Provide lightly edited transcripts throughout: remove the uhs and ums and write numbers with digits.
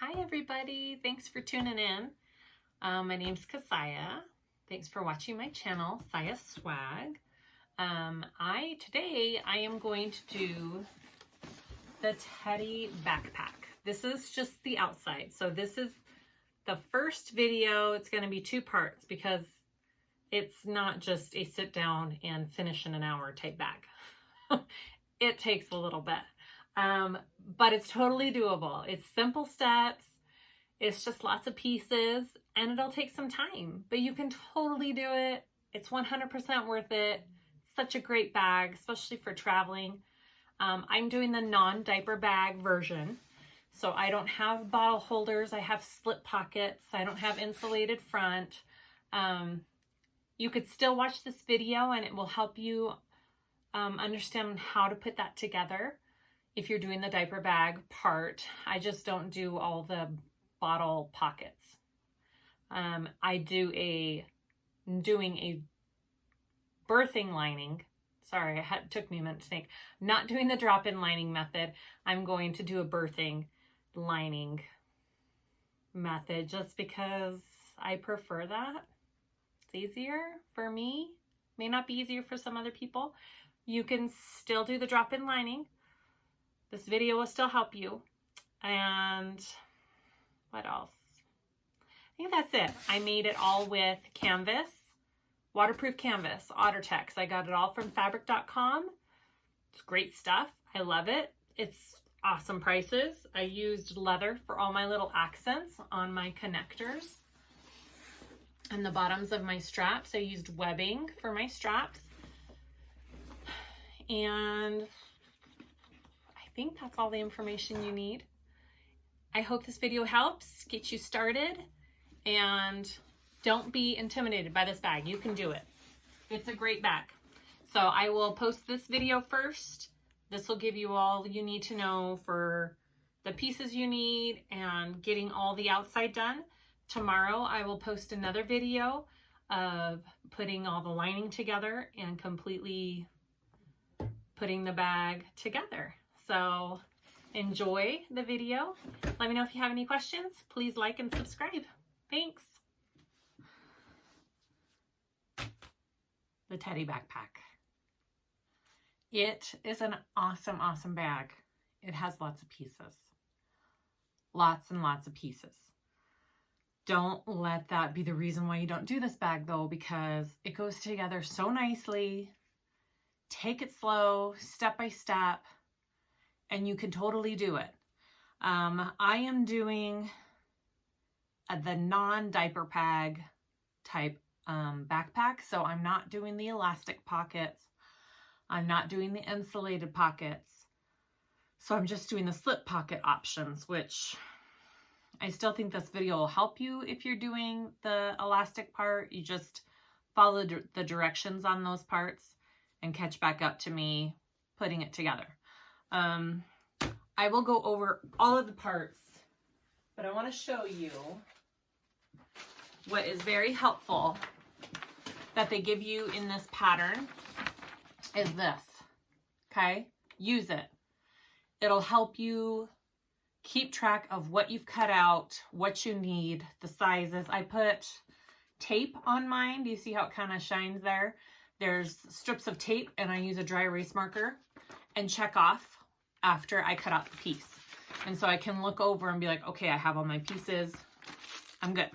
Hi everybody, thanks for tuning in. My name's Kassiah. Thanks for watching my channel, SiahSwag. Today I am going to do the teddy backpack. This is just the outside. So this is the first video. It's going to be two parts because it's not just a sit down and finish in an hour type bag. It takes a little bit. But it's totally doable. It's simple steps. It's just lots of pieces and it'll take some time, but you can totally do it. It's 100% worth it. Such a great bag, especially for traveling. I'm doing the non-diaper bag version. So I don't have bottle holders. I have slip pockets. I don't have insulated front. You could still watch this video and it will help you understand how to put that together. If you're doing the diaper bag part, I just don't do all the bottle doing a birthing lining. Sorry, it took me a minute to think. Not doing the drop-in lining method. I'm going to do a birthing lining method just because I prefer that. It's easier for me. May not be easier for some other people. You can still do the drop-in lining. This video will still help you. And what else? I think that's it. I made it all with canvas, waterproof canvas, OtterTex. I got it all from fabric.com. It's great stuff. I love it. It's awesome prices. I used leather for all my little accents on my connectors and the bottoms of my straps. I used webbing for my straps. And I think that's all the information you need. I hope this video helps get you started, and don't be intimidated by this bag. You can do it. It's a great bag. So I will post this video first. This will give you all you need to know for the pieces you need and getting all the outside done. Tomorrow I will post another video of putting all the lining together and completely putting the bag together. So enjoy the video. Let me know if you have any questions. Please like and subscribe. Thanks. The teddy backpack. It is an awesome, awesome bag. It has lots of pieces. Lots and lots of pieces. Don't let that be the reason why you don't do this bag though, because it goes together so nicely. Take it slow, step by step. And you can totally do it. I am doing the non-diaper bag type backpack. So I'm not doing the elastic pockets. I'm not doing the insulated pockets. So I'm just doing the slip pocket options, which I still think this video will help you if you're doing the elastic part. You just follow the directions on those parts and catch back up to me putting it together. I will go over all of the parts, but I want to show you what is very helpful that they give you in this pattern is this, okay? Use it. It'll help you keep track of what you've cut out, what you need, the sizes. I put tape on mine. Do you see how it kind of shines there? There's strips of tape and I use a dry erase marker and check off after I cut out the piece. And so I can look over and be like, okay, I have all my pieces. I'm good.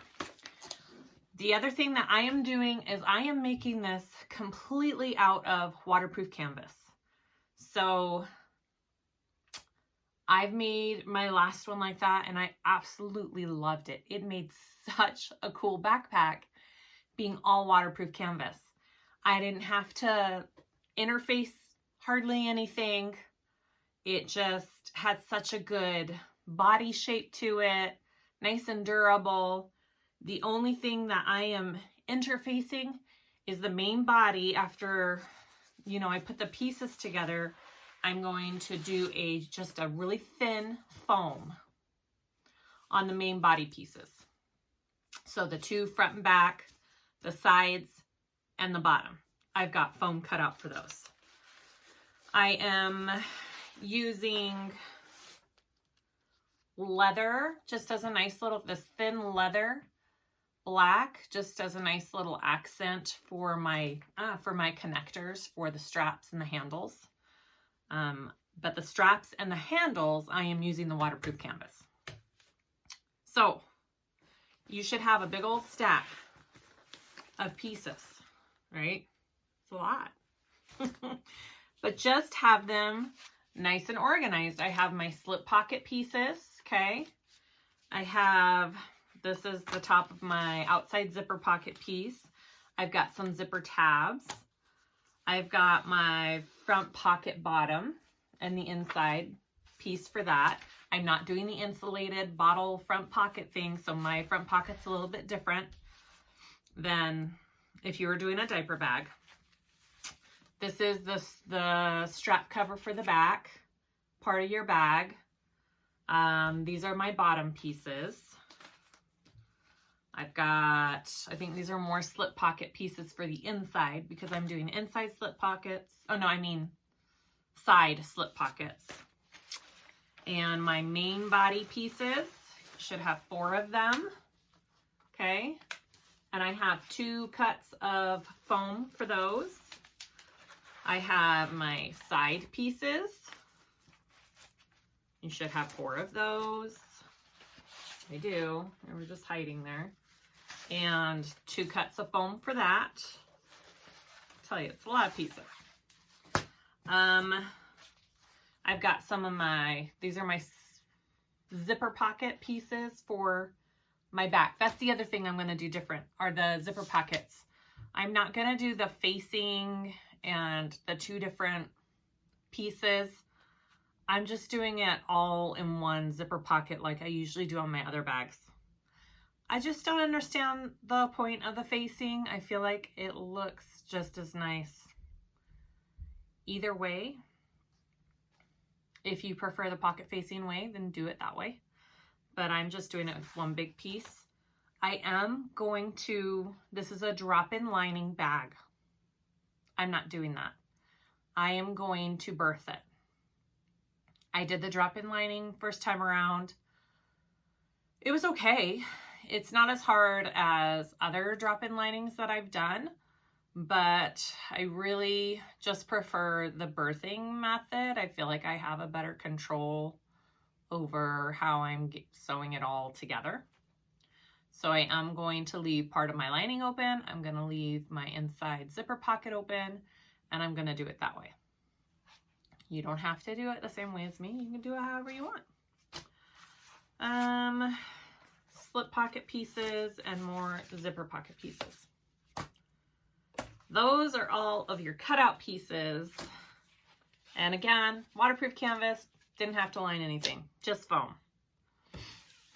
The other thing that I am doing is I am making this completely out of waterproof canvas. So I've made my last one like that and I absolutely loved it. It made such a cool backpack being all waterproof canvas. I didn't have to interface hardly anything. It just had such a good body shape to it, nice and durable. The only thing that I am interfacing is the main body. After, you know, I put the pieces together, I'm going to do just a really thin foam on the main body pieces. So the two front and back, the sides, and the bottom. I've got foam cut out for those. I am using leather just as a nice little, this thin leather black just as a nice little accent for my connectors for the straps and the handles. But the straps and the handles, I am using the waterproof canvas. So you should have a big old stack of pieces, right? It's a lot. But just have them nice and organized. I have my slip pocket pieces, okay? I have, this is the top of my outside zipper pocket piece. I've got some zipper tabs. I've got my front pocket bottom and the inside piece for that. I'm not doing the insulated bottle front pocket thing, so my front pocket's a little bit different than if you were doing a diaper bag. This is the strap cover for the back part of your bag. These are my bottom pieces. I've got, I think these are more slip pocket pieces for the inside because I'm doing inside slip pockets. Oh no, I mean side slip pockets. And my main body pieces, should have 4 of them, okay? And I have 2 cuts of foam for those. I have my side pieces. You should have 4 of those. I do, they were just hiding there. And 2 cuts of foam for that. I'll tell you, it's a lot of pieces. I've got some of my, these are my zipper pocket pieces for my back. That's the other thing I'm going to do different, are the zipper pockets. I'm not going to do the facing and the 2 different pieces. I'm just doing it all in one zipper pocket like I usually do on my other bags. I just don't understand the point of the facing. I feel like it looks just as nice either way. If you prefer the pocket facing way, then do it that way. But I'm just doing it with one big piece. I am going to, this is a drop-in lining bag. I'm not doing that. I am going to birth it. I did the drop-in lining first time around. It was okay. It's not as hard as other drop-in linings that I've done, but I really just prefer the birthing method. I feel like I have a better control over how I'm sewing it all together. So I am going to leave part of my lining open. I'm going to leave my inside zipper pocket open, and I'm going to do it that way. You don't have to do it the same way as me. You can do it however you want. Slip pocket pieces and more zipper pocket pieces. Those are all of your cutout pieces. And again, waterproof canvas, didn't have to line anything, just foam.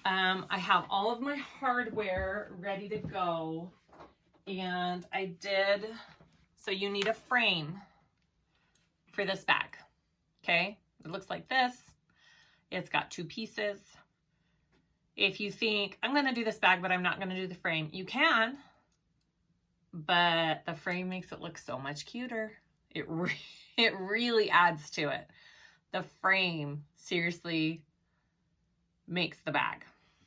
I have all of my hardware ready to go, and I did, so you need a frame for this bag, okay? It looks like this. It's got 2 pieces. If you think, I'm gonna do this bag, but I'm not gonna do the frame, you can, but the frame makes it look so much cuter. It really adds to it. The frame seriously makes the bag.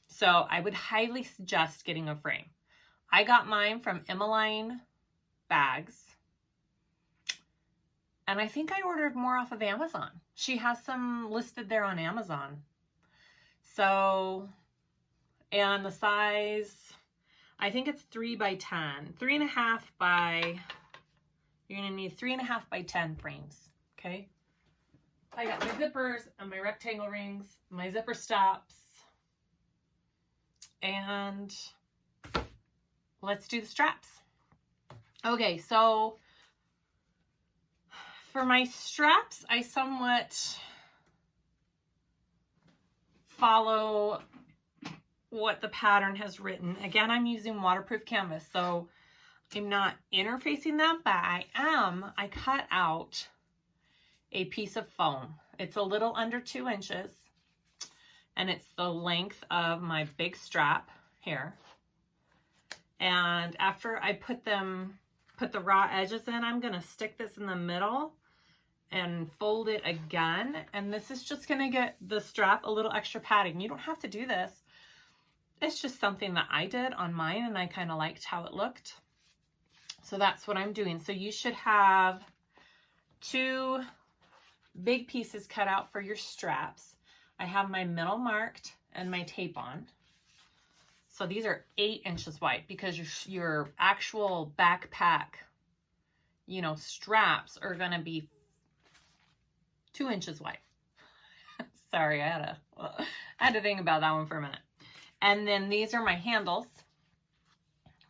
So I would highly suggest getting a frame. I got mine from Emmeline Bags. And I think I ordered more off of Amazon. She has some listed there on Amazon. So, and the size, I think it's 3 by 10. 3.5 by, you're gonna need 3.5 by 10 frames, okay? I got my zippers and my rectangle rings, my zipper stops, and let's do the straps. Okay, so for my straps, I somewhat follow what the pattern has written. Again, I'm using waterproof canvas, so I'm not interfacing them, but I cut out a piece of foam. It's a little under 2 inches, and it's the length of my big strap here. And after I put the raw edges in, I'm gonna stick this in the middle and fold it again. And this is just gonna get the strap a little extra padding. You don't have to do this. It's just something that I did on mine and I kind of liked how it looked. So that's what I'm doing. So you should have 2 big pieces cut out for your straps. I have my middle marked and my tape on. So these are 8 inches wide because your actual backpack, you know, straps are gonna be 2 inches wide. Sorry, I had to think about that one for a minute. And then these are my handles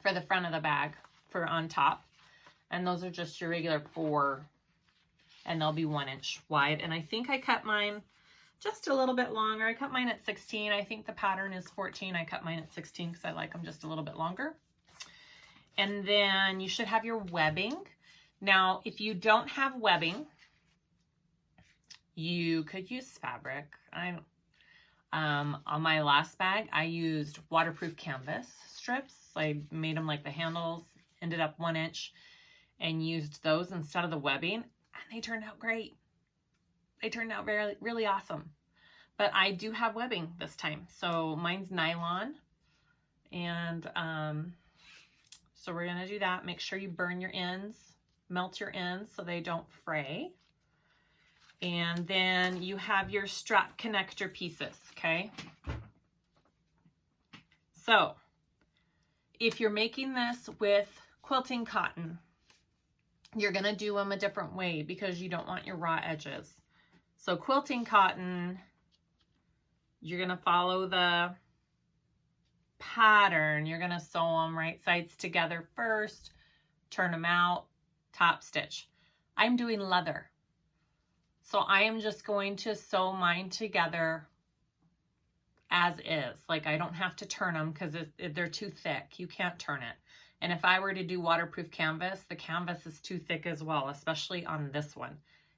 for the front of the bag for on top. And those are just your regular 4, and they'll be 1 inch wide. And I think I cut mine just a little bit longer. I cut mine at 16. I think the pattern is 14. I cut mine at 16 because I like them just a little bit longer. And then you should have your webbing. Now, if you don't have webbing, you could use fabric. On my last bag, I used waterproof canvas strips. I made them like the handles, ended up 1 inch, and used those instead of the webbing, and they turned out great. They turned out really awesome. But I do have webbing this time. So mine's nylon. And so we're gonna do that. Make sure you burn your ends, melt your ends so they don't fray. And then you have your strap connector pieces, okay? So if you're making this with quilting cotton, you're gonna do them a different way because you don't want your raw edges. So quilting cotton, you're gonna follow the pattern. You're gonna sew them right sides together first, turn them out, top stitch. I'm doing leather. So I am just going to sew mine together as is. Like I don't have to turn them because they're too thick. You can't turn it. And if I were to do waterproof canvas, the canvas is too thick as well, especially on this one.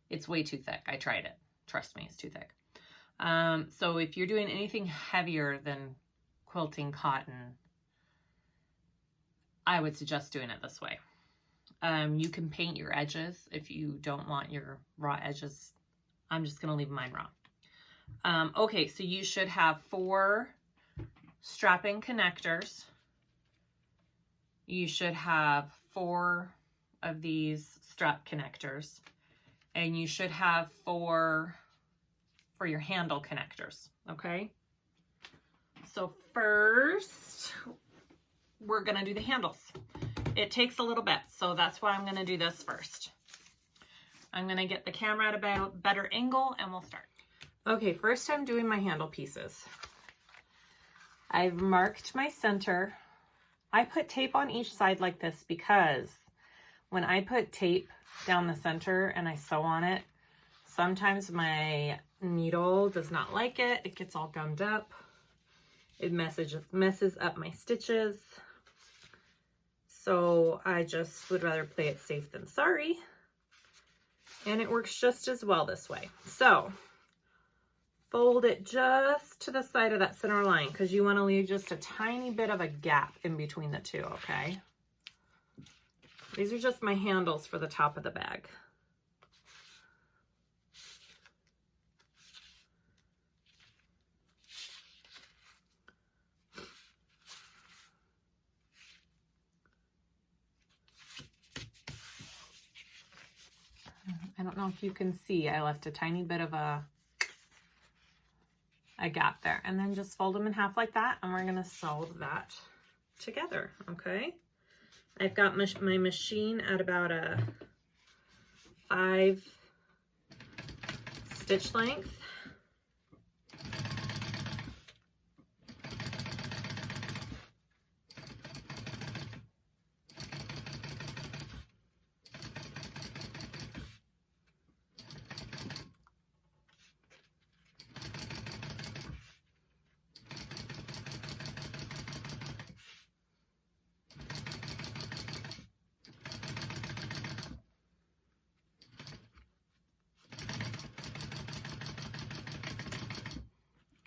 It's way too thick. I tried it. Trust me, it's too thick. So if you're doing anything heavier than quilting cotton, I would suggest doing it this way. You can paint your edges if you don't want your raw edges. I'm just going to leave mine raw. Okay, so you should have 4 strapping connectors. You should have 4 of these strap connectors. And you should have 4 for your handle connectors, okay? So first, we're going to do the handles. It takes a little bit, so that's why I'm going to do this first. I'm going to get the camera at a better angle and we'll start. Okay, first I'm doing my handle pieces. I've marked my center. I put tape on each side like this because when I put tape down the center and I sew on it, sometimes my needle does not like it. It gets all gummed up. It messes up my stitches. So I just would rather play it safe than sorry. And it works just as well this way. So fold it just to the side of that center line because you want to leave just a tiny bit of a gap in between the two, okay? These are just my handles for the top of the bag. I don't know if you can see, I left a tiny bit of a gap there. And then just fold them in half like that, and we're gonna sew that together, okay? I've got my machine at about a 5 stitch length.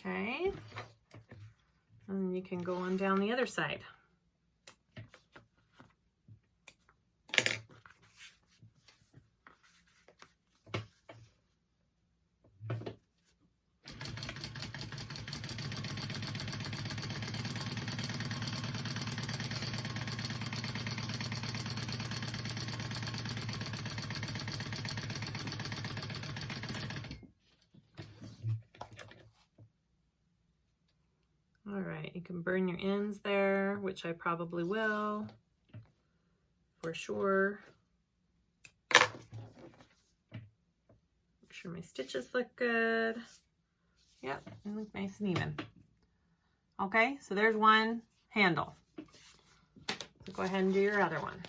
Okay, and you can go on down the other side. right, you can burn your ends there, which I probably will, for sure. Make sure my stitches look good. Yep, they look nice and even. Okay, so there's one handle. So go ahead and do your other one.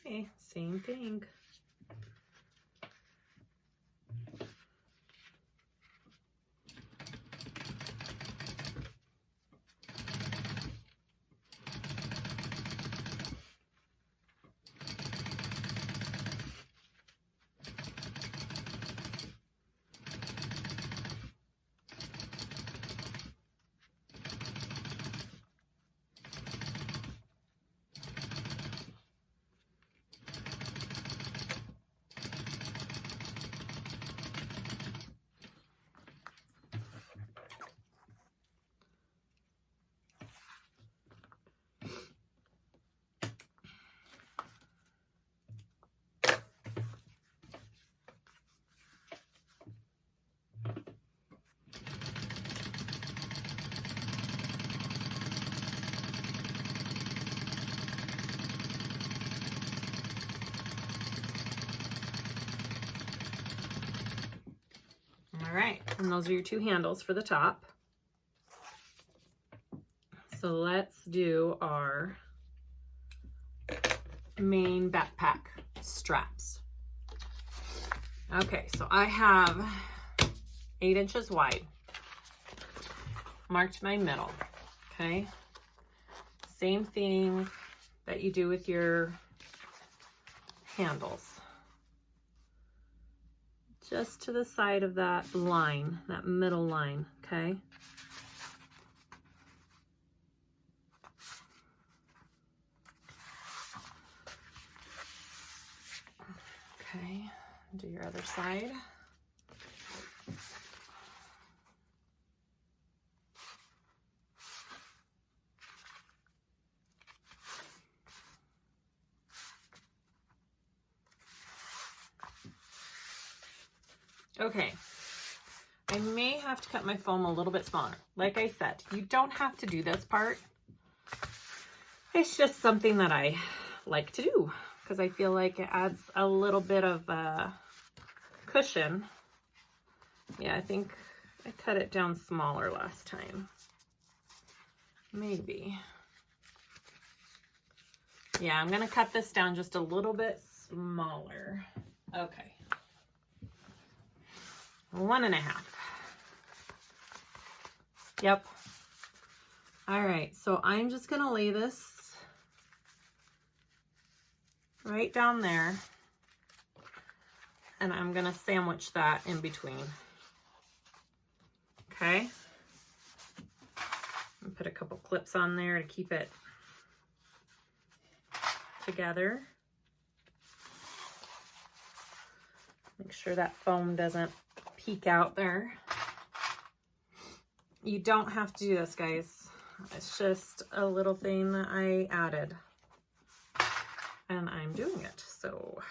Okay, same thing. All right, and those are your two handles for the top. So let's do our main backpack straps. Okay, so I have 8 inches wide, marked my middle, okay? Same thing that you do with your handles. Just to the side of that line, that middle line, okay? Okay, do your other side. Okay, I may have to cut my foam a little bit smaller. Like I said, you don't have to do this part. It's just something that I like to do because I feel like it adds a little bit of cushion. Yeah, I think I cut it down smaller last time. Maybe. Yeah, I'm gonna cut this down just a little bit smaller. Okay. 1.5. Yep. All right, so I'm just gonna lay this right down there, and I'm gonna sandwich that in between. Okay. And put a couple clips on there to keep it together. Make sure that foam doesn't peek out there. You don't have to do this, guys. It's just a little thing that I added. And I'm doing it, so.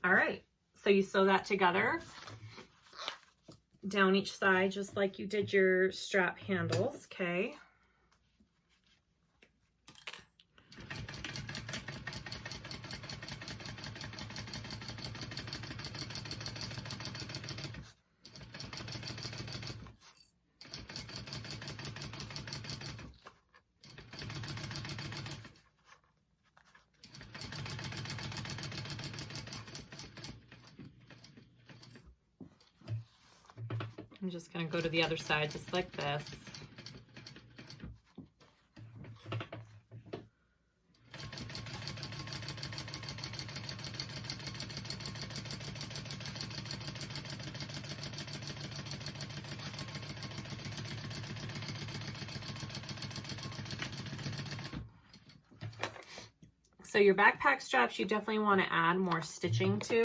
All right, so you sew that together down each side, just like you did your strap handles, okay? I'm just going to go to the other side just like this. So your backpack straps, you definitely want to add more stitching to,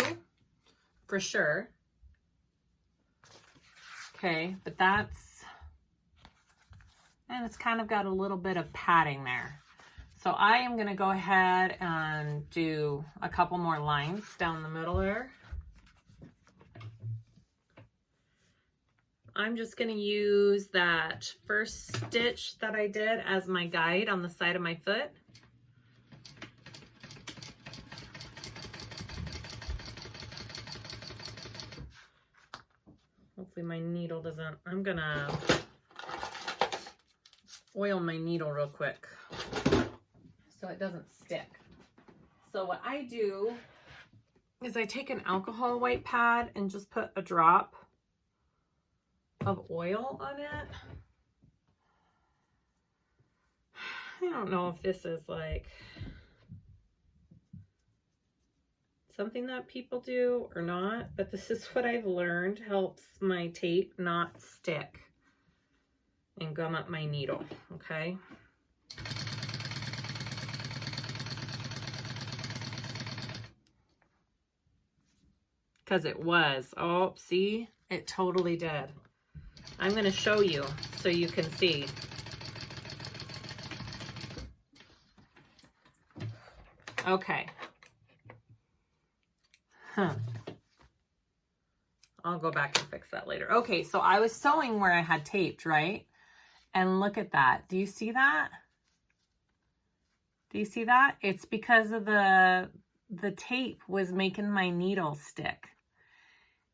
for sure. Okay, but that's, and it's kind of got a little bit of padding there. So I am going to go ahead and do a couple more lines down the middle there. I'm just going to use that first stitch that I did as my guide on the side of my foot. Hopefully my needle doesn't, I'm going to oil my needle real quick so it doesn't stick. So what I do is I take an alcohol white pad and just put a drop of oil on it. I don't know if this is like something that people do or not, but this is what I've learned helps my tape not stick and gum up my needle, okay? Because it was, oh, see, it totally did. I'm going to show you so you can see. Okay. I'll go back and fix that later. Okay, so I was sewing where I had taped, right? And look at that. Do you see that? Do you see that? It's because of the tape was making my needle stick.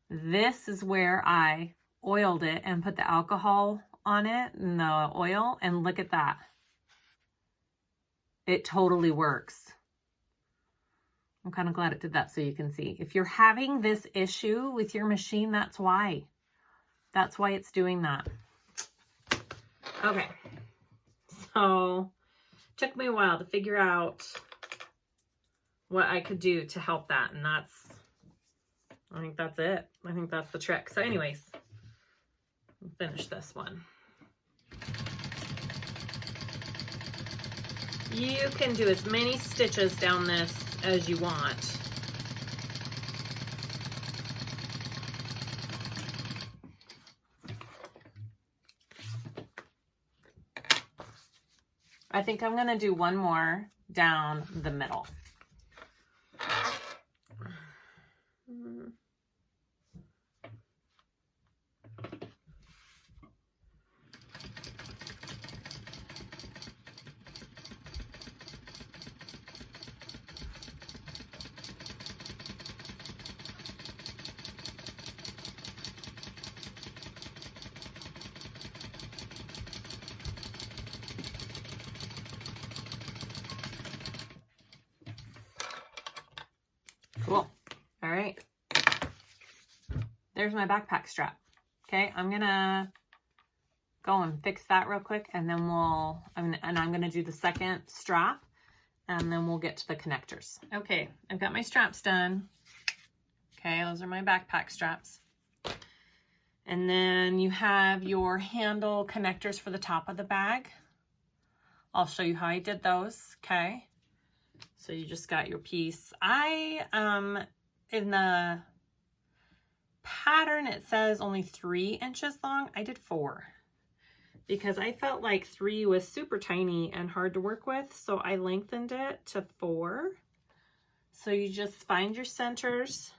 This is where I oiled it and put the alcohol on it and the oil, and look at that. It totally works. I'm kind of glad it did that so you can see. If you're having this issue with your machine, that's why. That's why it's doing that. Okay. So, took me a while to figure out what I could do to help that, and I think that's it. I think that's the trick. So anyways, I'll finish this one. You can do as many stitches down this as you want. I think I'm going to do one more down the middle. Cool. All right. There's my backpack strap. Okay, I'm gonna go and fix that real quick, and then I'm gonna do the second strap, and then we'll get to the connectors. Okay, I've got my straps done. Okay, those are my backpack straps. And then you have your handle connectors for the top of the bag. I'll show you how I did those, okay? So you just got your piece. In the pattern, it says only 3 inches long. I did 4 because I felt like 3 was super tiny and hard to work with. So I lengthened it to 4. So you just find your centers.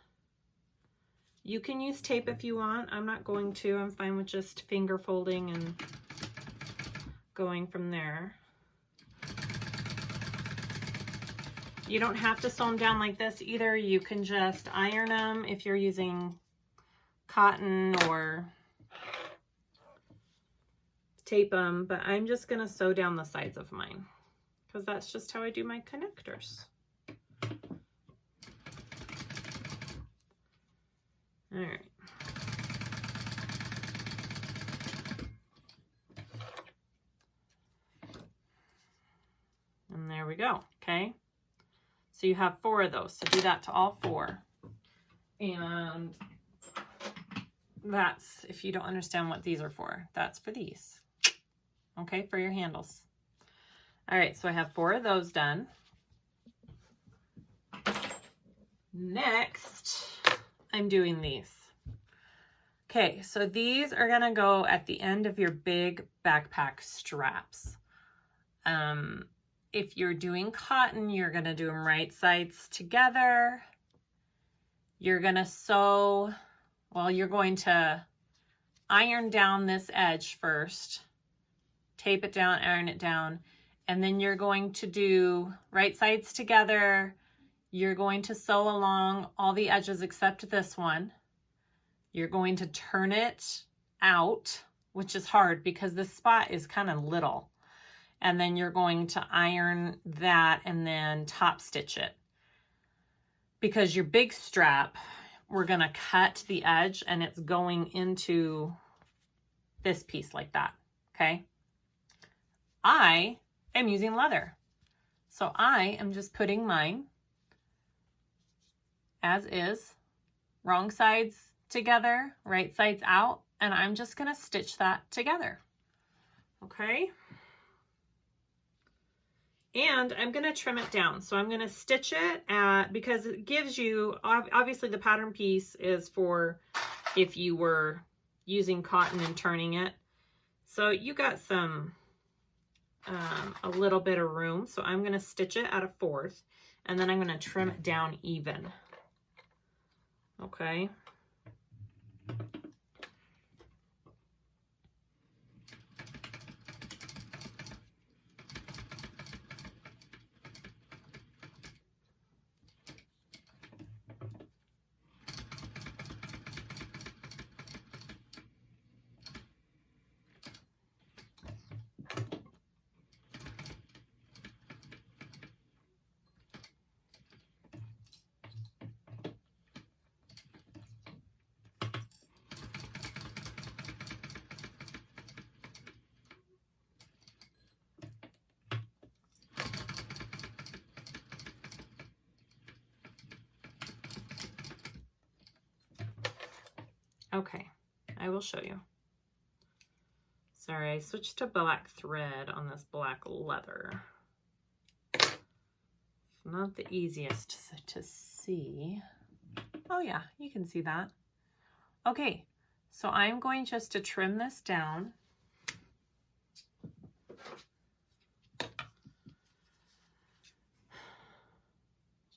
You can use tape if you want. I'm not going to. I'm fine with just finger folding and going from there. You don't have to sew them down like this either. You can just iron them if you're using cotton, or tape them, but I'm just going to sew down the sides of mine because that's just how I do my connectors. All right. And there we go, okay? So you have 4 of those, so do that to all 4. And that's, if you don't understand what these are for, that's for these, okay, for your handles. All right, so I have 4 of those done. Next, I'm doing these. Okay, so these are gonna go at the end of your big backpack straps. If you're doing cotton, you're gonna do them right sides together. You're gonna sew, well, you're going to iron down this edge first, tape it down, iron it down, and then you're going to do right sides together. You're going to sew along all the edges except this one. You're going to turn it out, which is hard because this spot is kind of little. And then you're going to iron that and then top stitch it. Because your big strap, we're going to cut the edge and it's going into this piece like that, okay? I am using leather. So I am just putting mine as is, wrong sides together, right sides out, and I'm just gonna stitch that together, okay? And I'm gonna trim it down. So I'm gonna stitch it at, because it gives you, obviously the pattern piece is for if you were using cotton and turning it. So you got some, a little bit of room. So I'm gonna stitch it at a 1/4, and then I'm gonna trim it down even. Okay. Okay, I will show you. Sorry, I switched to black thread on this black leather. It's not the easiest to see. Oh yeah, you can see that. Okay, so I'm going just to trim this down.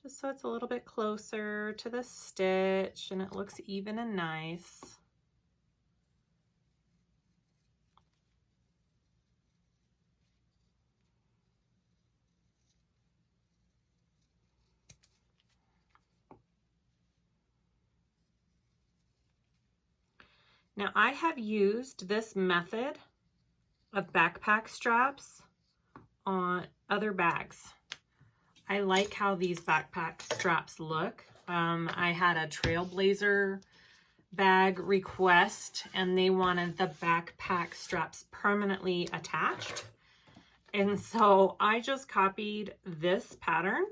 Just so it's a little bit closer to the stitch and it looks even and nice. Now I have used this method of backpack straps on other bags. I like how these backpack straps look. I had a Trailblazer bag request and they wanted the backpack straps permanently attached. And so I just copied this pattern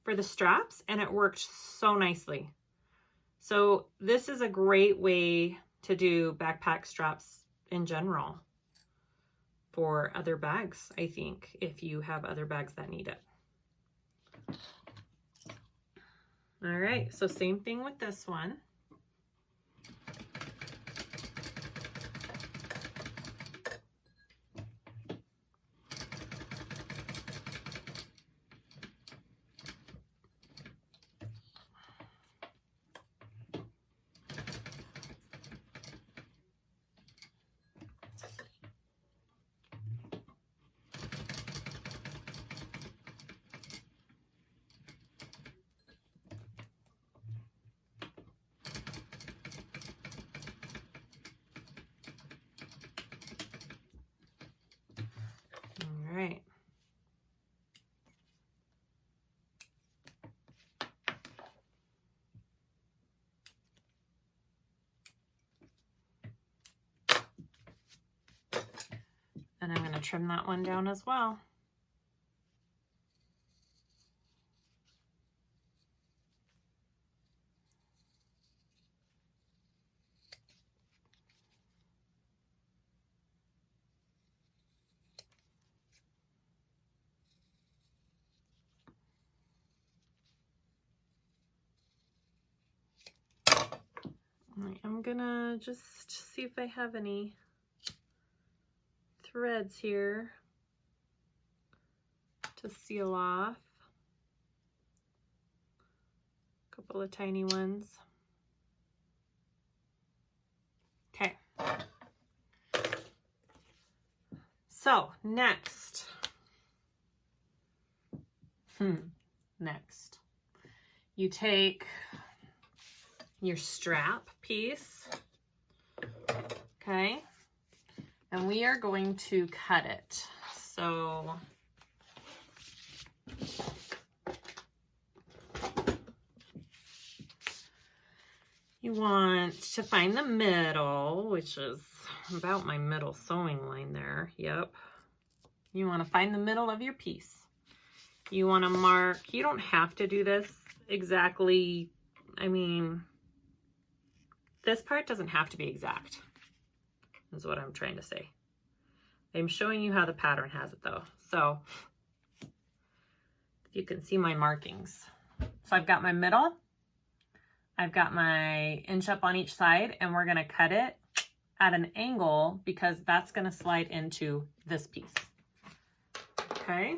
for the straps and it worked so nicely. So this is a great way to do backpack straps in general for other bags, I think, if you have other bags that need it. All right, so same thing with this one. All right. And I'm going to trim that one down as well. I am gonna just see if I have any threads here to seal off. A couple of tiny ones. Okay. So next, next, you take your strap piece, okay, and we are going to cut it. So you want to find the middle, which is about my middle sewing line there. Yep. You want to find the middle of your piece. You want to mark, you don't have to do this exactly. I mean, this part doesn't have to be exact, is what I'm trying to say. I'm showing you how the pattern has it though. So you can see my markings. So I've got my middle, I've got my inch up on each side, and we're gonna cut it at an angle because that's gonna slide into this piece, okay?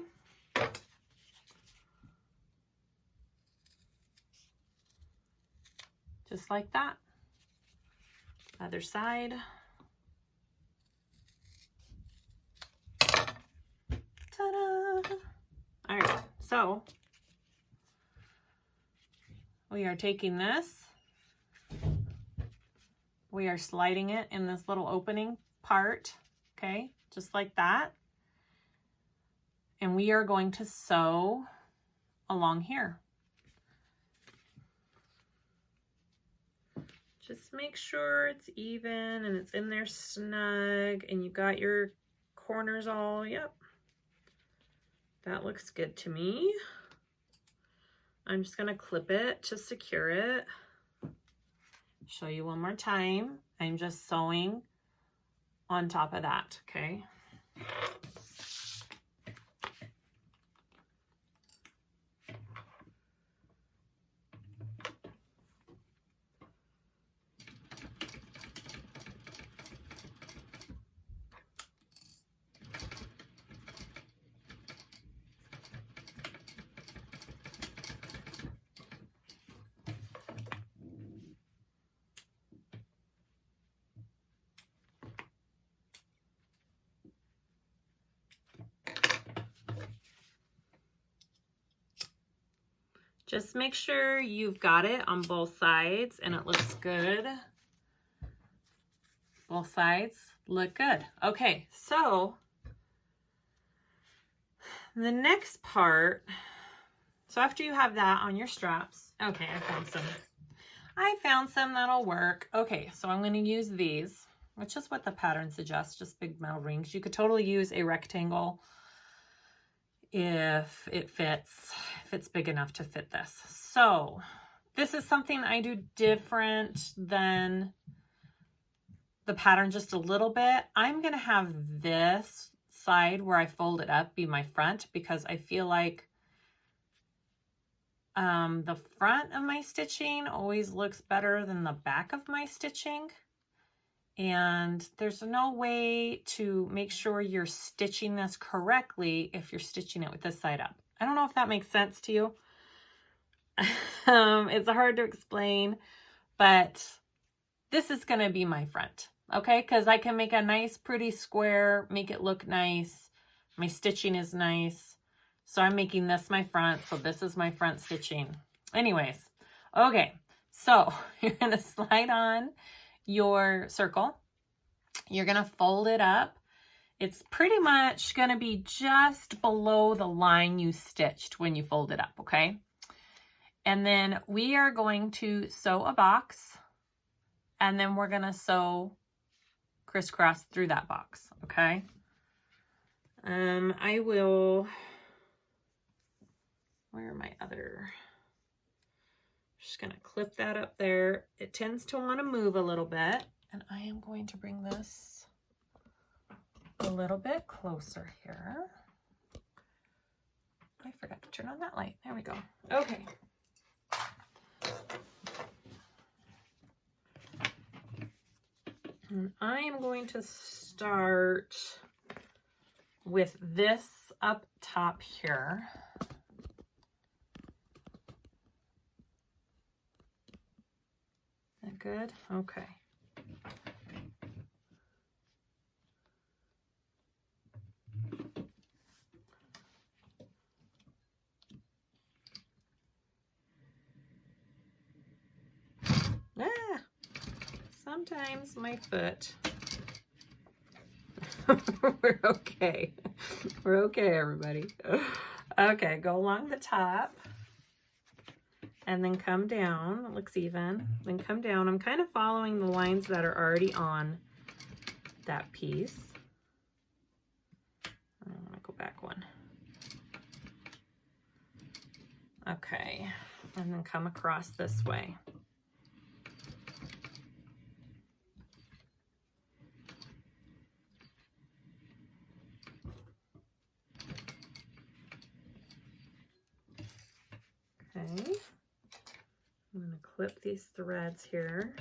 Just like that. Other side. Ta-da! All right, so we are taking this, we are sliding it in this little opening part, okay, just like that. And we are going to sew along here. Just make sure it's even and it's in there snug and you got your corners all, yep. That looks good to me. I'm just gonna clip it to secure it. Show you one more time. I'm just sewing on top of that, okay? Just make sure you've got it on both sides and it looks good. Both sides look good. Okay, so the next part, so after you have that on your straps, okay, I found some that'll work. Okay, so I'm going to use these, which is what the pattern suggests, just big metal rings. You could totally use a rectangle if it fits, if it's big enough to fit this. So this is something I do different than the pattern just a little bit. I'm going to have this side where I fold it up be my front because I feel like the front of my stitching always looks better than the back of my stitching. And there's no way to make sure you're stitching this correctly if you're stitching it with this side up. I don't know if that makes sense to you. It's hard to explain, but this is going to be my front, okay? Because I can make a nice pretty square, make it look nice. My stitching is nice. So I'm making this my front, so this is my front stitching. Anyways, okay, so you're going to slide on your circle. You're going to fold it up. It's pretty much going to be just below the line you stitched when you fold it up, okay? And then we are going to sew a box, and then we're going to sew crisscross through that box, okay? I will, where are my other, just going to clip that up there. It tends to want to move a little bit, and I am going to bring this a little bit closer here. I forgot to turn on that light. There we go. Okay. And I am going to start with this up top here. Is that good? Okay. Ah, sometimes my foot. We're okay. We're okay, everybody. Okay, go along the top and then come down. It looks even. Then come down. I'm kind of following the lines that are already on that piece. I want to go back one. Okay, and then come across this way. Okay, I'm going to clip these threads here.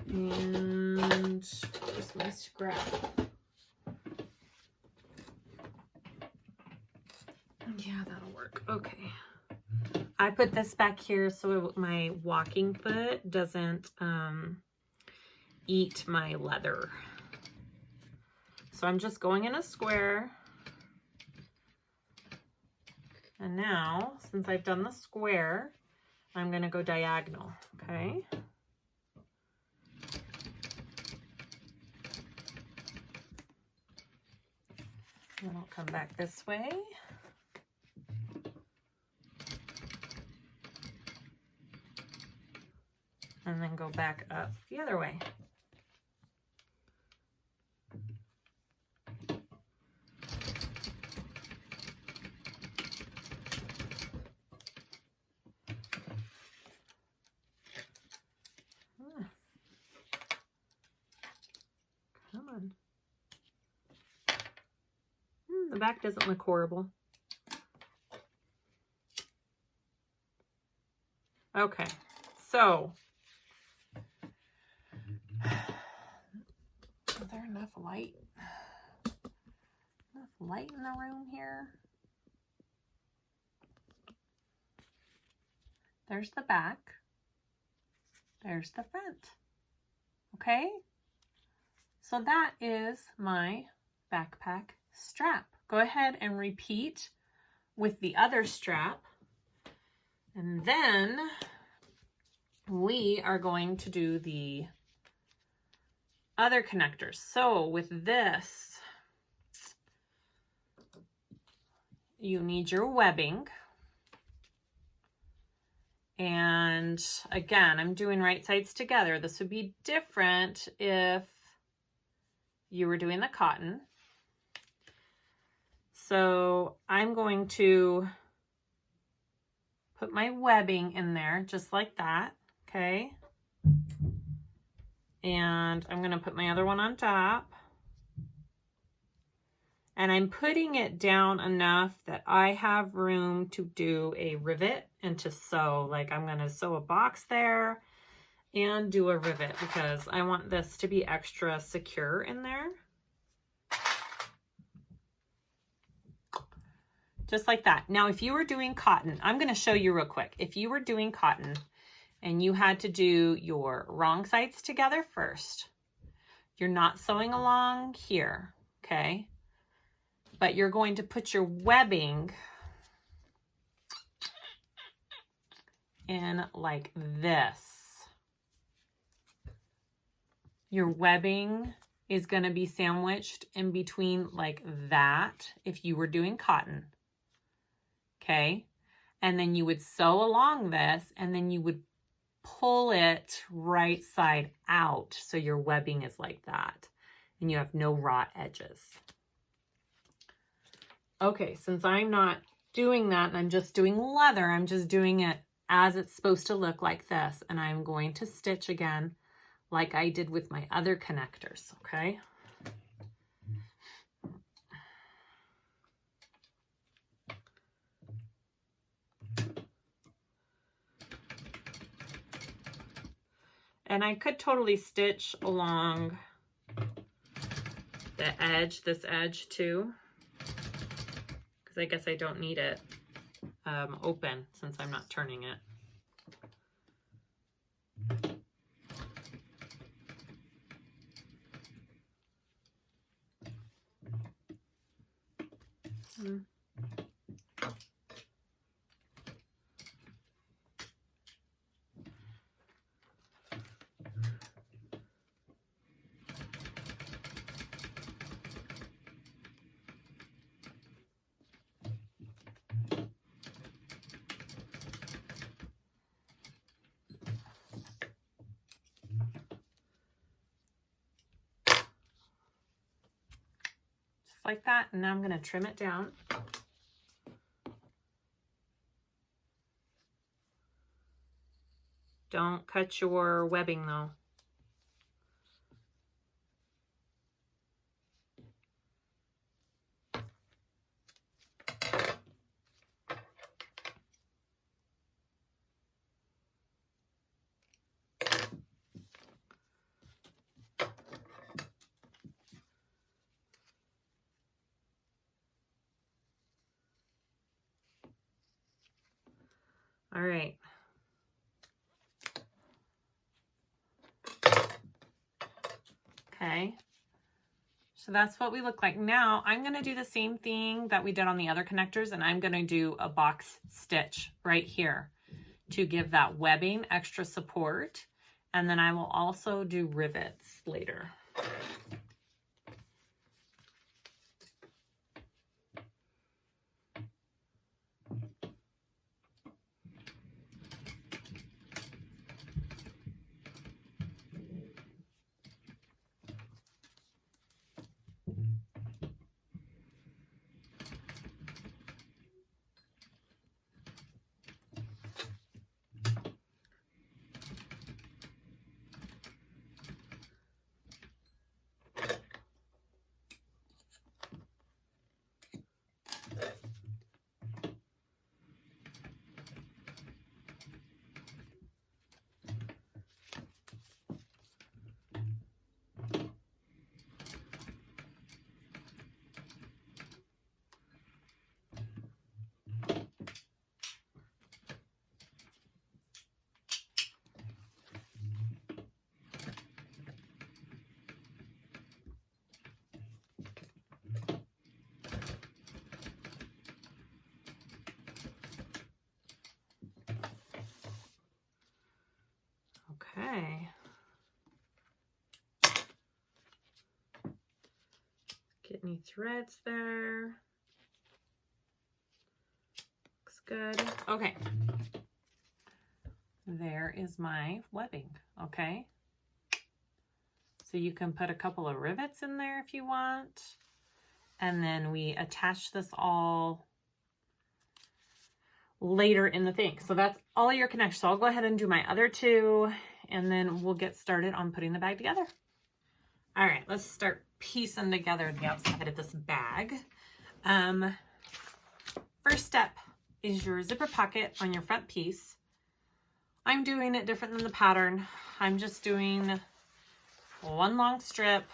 And where's my scrap? Yeah, that'll work. Okay. I put this back here so my walking foot doesn't eat my leather. So I'm just going in a square. And now, since I've done the square, I'm going to go diagonal, okay? And I'll come back this way. And then go back up the other way. Come on. The back doesn't look horrible. Okay, so is there enough light? Enough light in the room here? There's the back. There's the front. Okay? So that is my backpack strap. Go ahead and repeat with the other strap. And then we are going to do the other connectors. So with this, you need your webbing. And again, I'm doing right sides together. This would be different if you were doing the cotton. So I'm going to put my webbing in there just like that, okay? And I'm gonna put my other one on top. And I'm putting it down enough that I have room to do a rivet and to sew. Like I'm gonna sew a box there and do a rivet because I want this to be extra secure in there. Just like that. Now, if you were doing cotton, I'm gonna show you real quick. If you were doing cotton and you had to do your wrong sides together first, you're not sewing along here, okay? But you're going to put your webbing in like this. Your webbing is going to be sandwiched in between like that if you were doing cotton. Okay? And then you would sew along this and then you would pull it right side out so your webbing is like that and you have no raw edges. Okay, since I'm not doing that and I'm just doing leather, I'm just doing it as it's supposed to look like this. And I'm going to stitch again like I did with my other connectors, okay? And I could totally stitch along the edge, this edge too, because I guess I don't need it open since I'm not turning it. Like that, and now I'm going to trim it down. Don't cut your webbing though. All right. Okay. So that's what we look like. Now I'm going to do the same thing that we did on the other connectors, and I'm going to do a box stitch right here to give that webbing extra support. And then I will also do rivets later. Okay. Get any threads there. Looks good. Okay. There is my webbing. Okay. So you can put a couple of rivets in there if you want. And then we attach this all later in the thing. So that's all your connections. So I'll go ahead and do my other two, and then we'll get started on putting the bag together. All right, let's start piecing together the outside of this bag. First step is your zipper pocket on your front piece. I'm doing it different than the pattern. I'm just doing one long strip.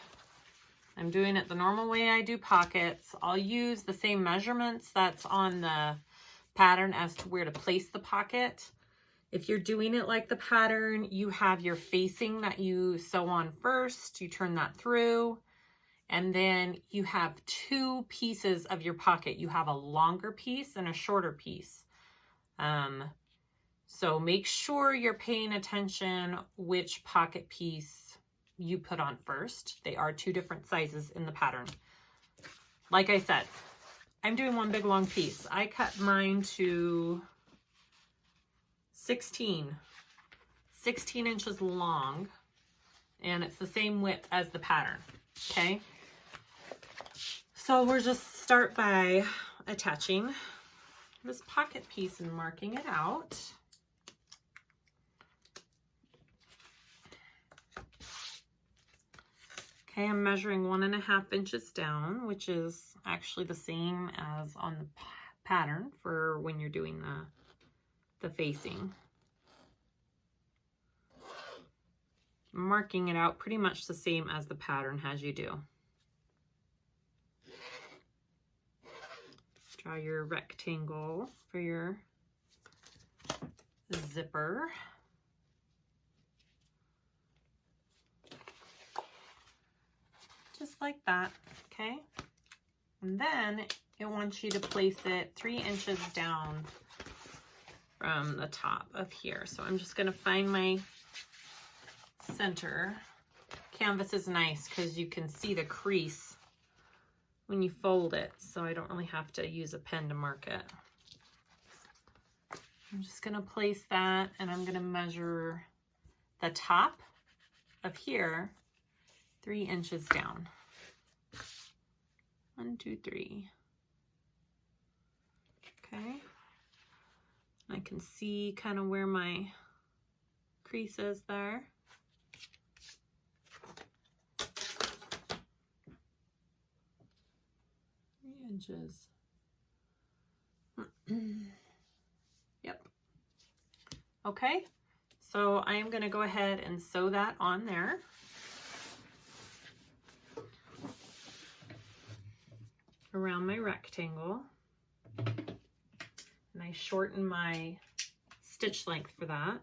I'm doing it the normal way I do pockets. I'll use the same measurements that's on the pattern as to where to place the pocket. If you're doing it like the pattern, you have your facing that you sew on first, you turn that through, and then you have two pieces of your pocket. You have a longer piece and a shorter piece. So make sure you're paying attention which pocket piece you put on first. They are two different sizes in the pattern. Like I said, I'm doing one big long piece. I cut mine to 16 inches long, and it's the same width as the pattern. Okay. So we'll just start by attaching this pocket piece and marking it out. Okay, I'm measuring 1.5 inches down, which is actually the same as on the pattern for when you're doing the facing. marking it out pretty much the same as the pattern has you do. Draw your rectangle for your zipper. Just like that, okay? And then it wants you to place it 3 inches down from the top of here. So I'm just gonna find my center. Canvas is nice because you can see the crease when you fold it, so I don't really have to use a pen to mark it. I'm just gonna place that, and I'm gonna measure the top of here 3 inches down. 1, 2, 3. Okay. I can see kind of where my crease is there. Inches. Yep. Okay, so I am going to go ahead and sew that on there. Around my rectangle. And I shorten my stitch length for that.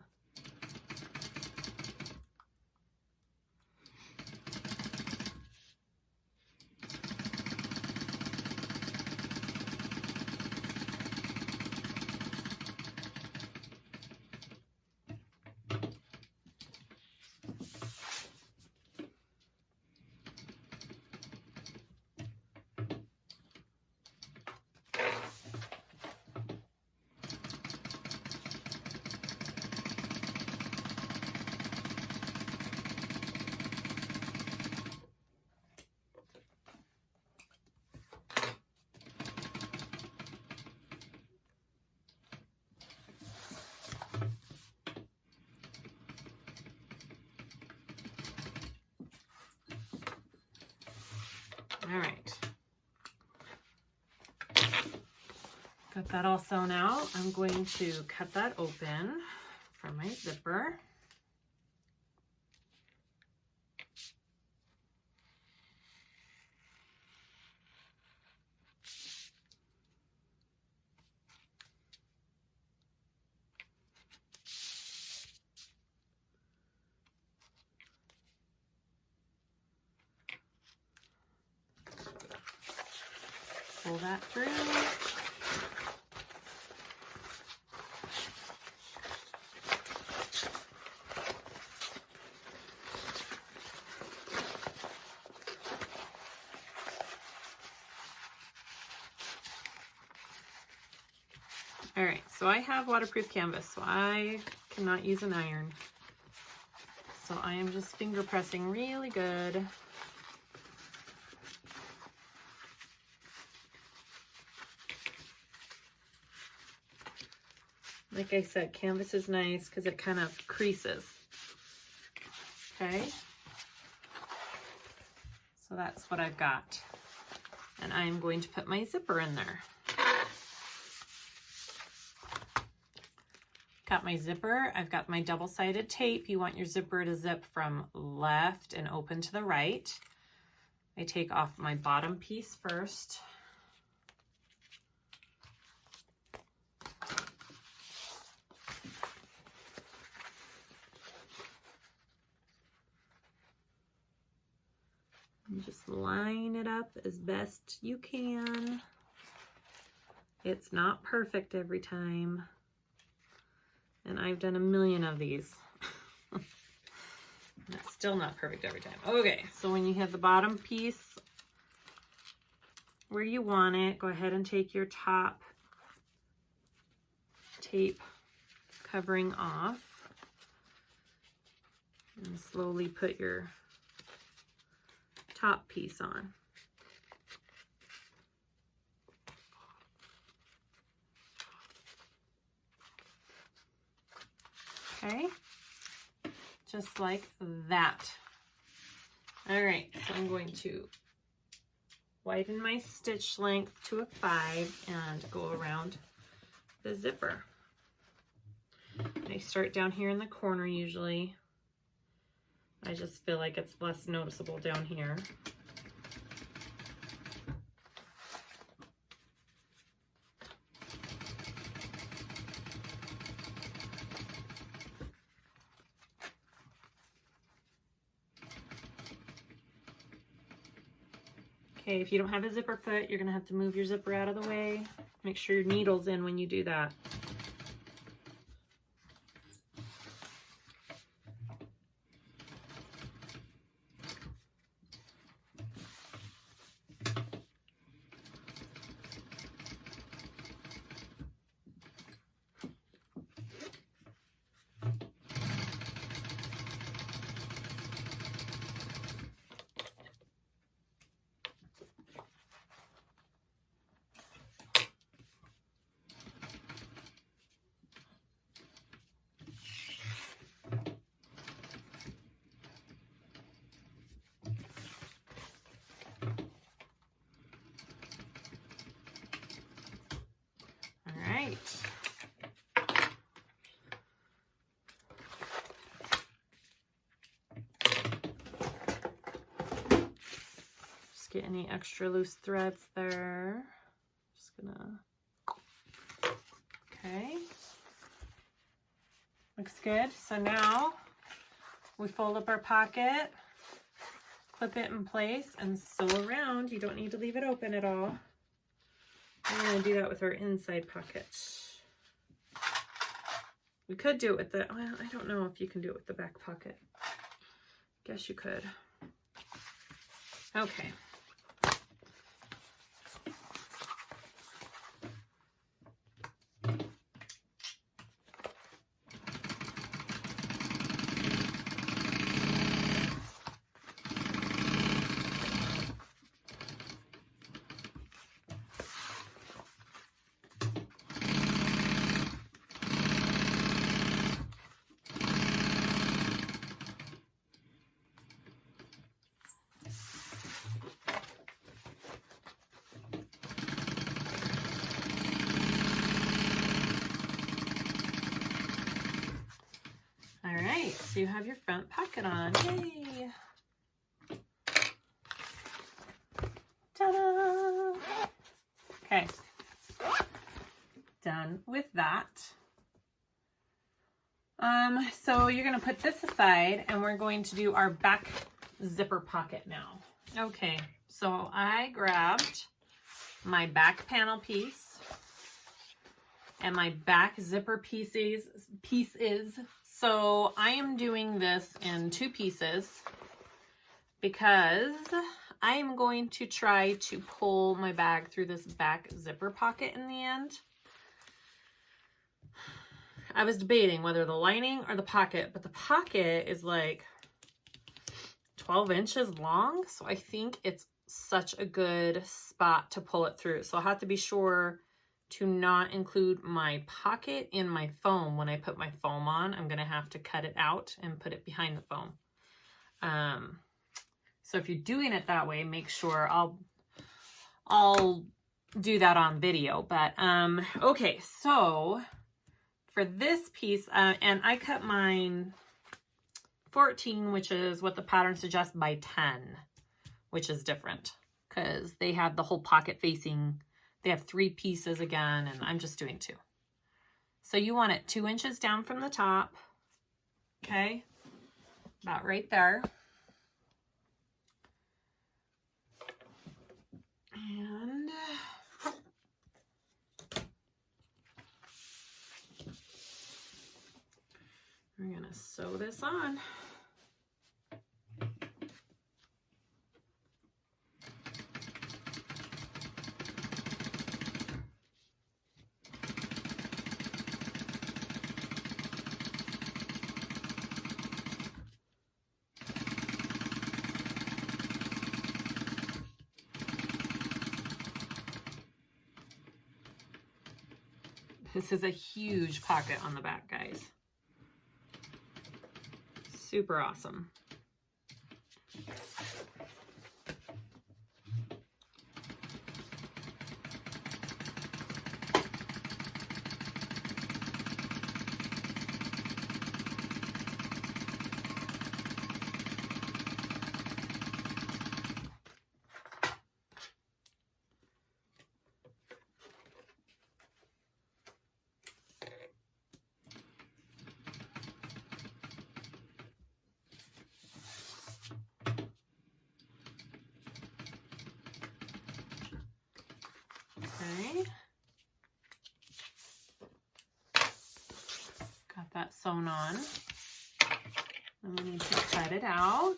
All right, got that all sewn out. I'm going to cut that open for my zipper. Pull that through. All right, so I have waterproof canvas, so I cannot use an iron. So I am just finger pressing really good. Like I said, canvas is nice because it kind of creases. Okay. So that's what I've got. And I'm going to put my zipper in there. Got my zipper. I've got my double-sided tape. You want your zipper to zip from left and open to the right. I take off my bottom piece first. And just line it up as best you can. It's not perfect every time. And I've done a million of these. It's still not perfect every time. Okay, so when you have the bottom piece where you want it, go ahead and take your top tape covering off. And slowly put your top piece on. Okay, just like that. All right, so I'm going to widen my stitch length to a 5 and go around the zipper. I start down here in the corner usually I just feel like it's less noticeable down here. Okay, if you don't have a zipper foot, you're gonna have to move your zipper out of the way. Make sure your needle's in when you do that. Just get any extra loose threads there. Just gonna, okay. Looks good. So now we fold up our pocket, clip it in place, and sew around. You don't need to leave it open at all. I'm gonna do that with our inside pocket. We could do it with the, well, I don't know if you can do it with the back pocket. Guess you could. Okay. So you have your front pocket on. Yay! Ta-da! Okay. Done with that. So you're going to put this aside and we're going to do our back zipper pocket now. Okay, so I grabbed my back panel piece and my back zipper pieces. So I am doing this in 2 pieces because I am going to try to pull my bag through this back zipper pocket in the end. I was debating whether the lining or the pocket, but the pocket is like 12 inches long. So I think it's such a good spot to pull it through. So I'll have to be sure to not include my pocket in my foam. When I put my foam on, I'm gonna have to cut it out and put it behind the foam. So if you're doing it that way, make sure I'll do that on video. But okay, so for this piece, and I cut mine 14, which is what the pattern suggests, by 10, which is different because they have the whole pocket facing. They have 3 pieces again, and I'm just doing 2. So you want it 2 inches down from the top. Okay, about right there. And we're gonna sew this on. This is a huge pocket on the back, guys. Super awesome. sewn on. And we need to cut it out.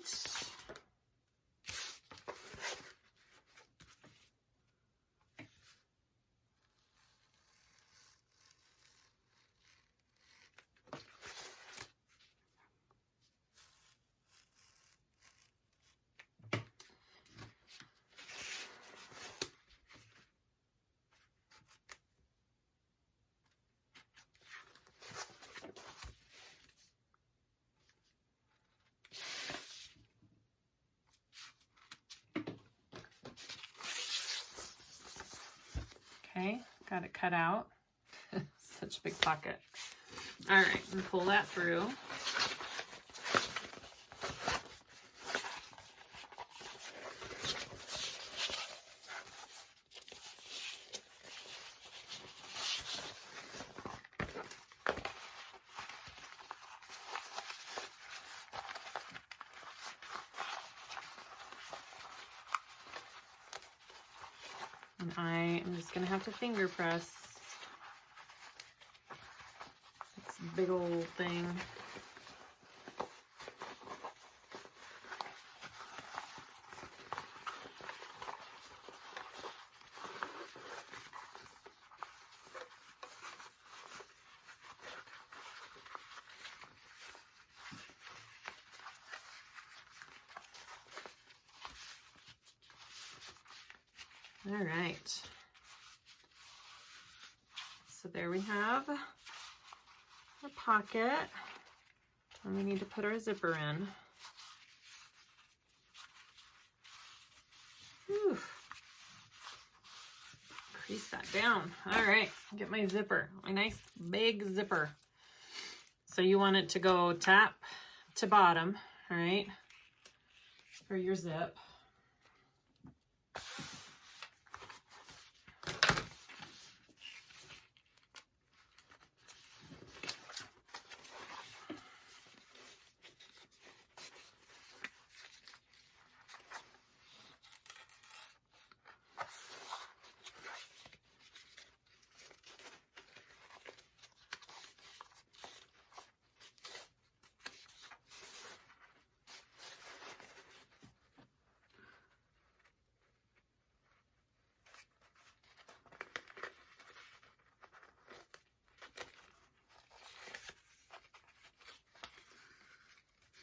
Okay, got it cut out. Such a big pocket. All right, and pull that through. And I am just gonna have to finger press this big old thing. All right, so there we have our pocket, and we need to put our zipper in. Whew. Crease that down. All right, get my zipper, my nice big zipper. So you want it to go top to bottom, all right, for your zip.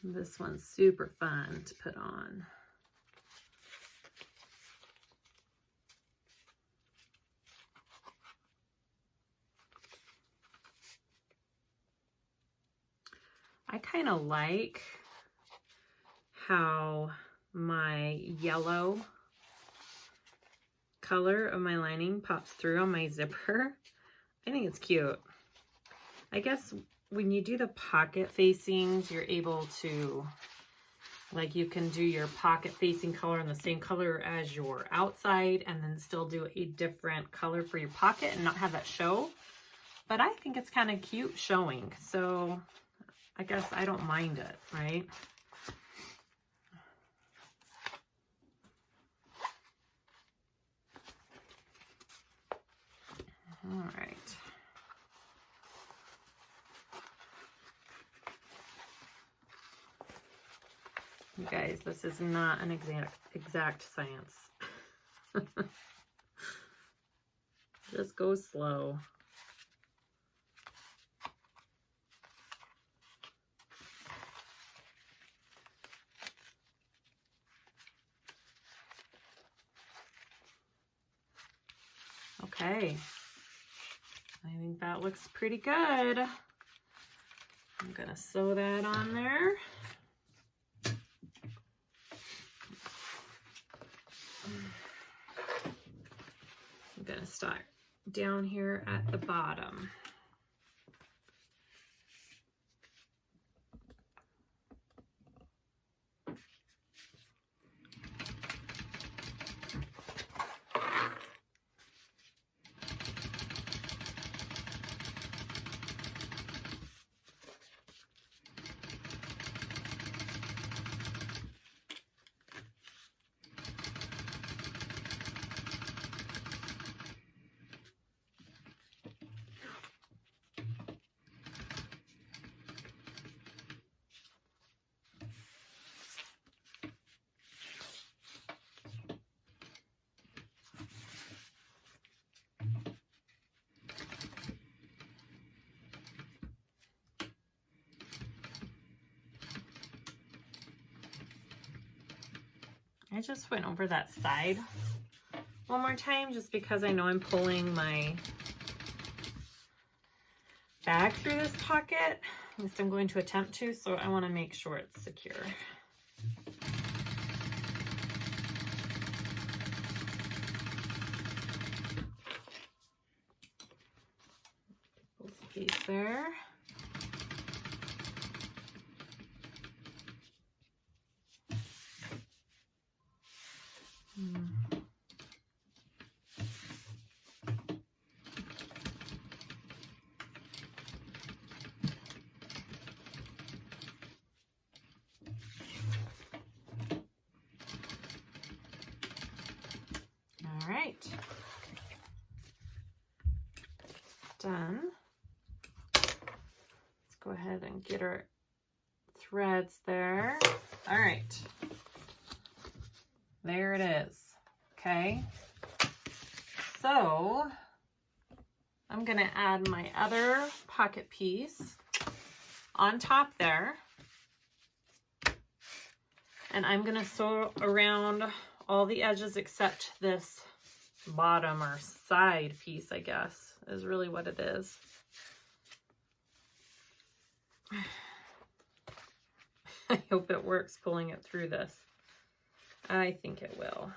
This one's super fun to put on. I kind of like how my yellow color of my lining pops through on my zipper. I think it's cute. I guess when you do the pocket facings, you're able to, like, you can do your pocket facing color in the same color as your outside and then still do a different color for your pocket and not have that show. But I think it's kind of cute showing, so I guess I don't mind it, right? All right. You guys, this is not an exact science. Just go slow. Okay. I think that looks pretty good. I'm gonna sew that on there. I'm gonna start down here at the bottom. I just went over that side one more time just because I know I'm pulling my bag through this pocket. At least I'm going to attempt to, so I want to make sure it's secure. Both piece there. All right, done. Let's go ahead and get our threads there. All right, there it is. Okay, so I'm gonna add my other pocket piece on top there, and I'm gonna sew around all the edges except this bottom or side piece, I guess, is really what it is. I hope it works pulling it through this. I think it will.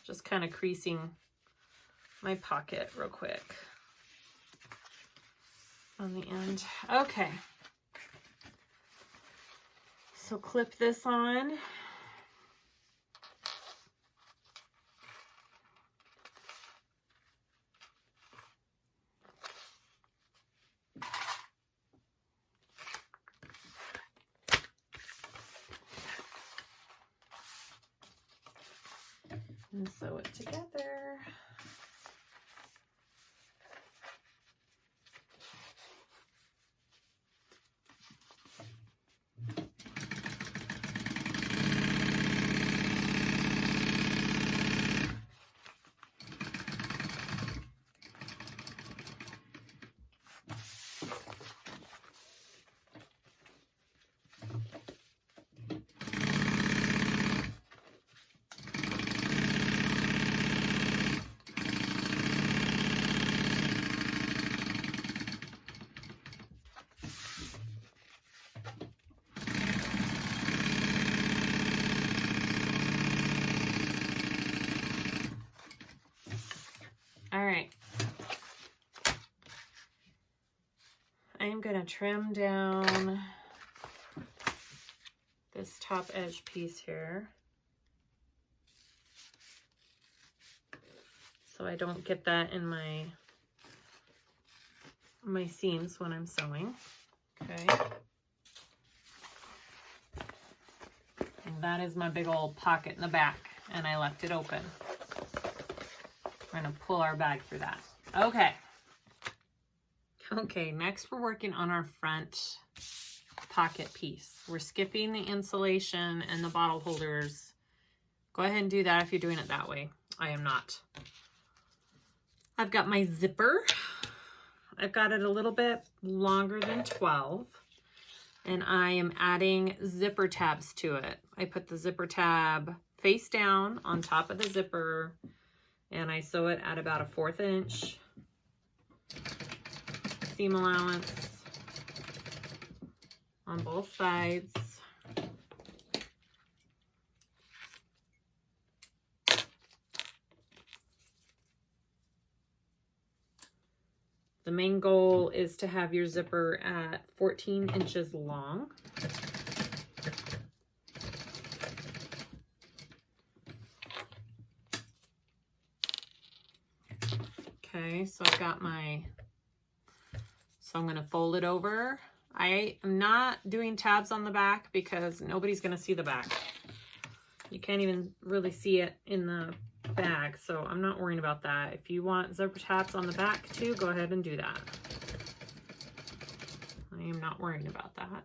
Just kind of creasing my pocket real quick on the end. Okay. So clip this on. And sew it together. All right, I am going to trim down this top edge piece here so I don't get that in my seams when I'm sewing. Okay, and that is my big old pocket in the back, and I left it open. We're gonna pull our bag through that. Okay. Okay, next we're working on our front pocket piece. We're skipping the insulation and the bottle holders. Go ahead and do that if you're doing it that way. I am not. I've got my zipper. I've got it a little bit longer than 12, and I am adding zipper tabs to it. I put the zipper tab face down on top of the zipper, and I sew it at about a 1/4 inch seam allowance on both sides. The main goal is to have your zipper at 14 inches long. Okay, so I've got so I'm going to fold it over. I am not doing tabs on the back because nobody's going to see the back. You can't even really see it in the bag, so I'm not worrying about that. If you want zipper tabs on the back too, go ahead and do that. I am not worrying about that.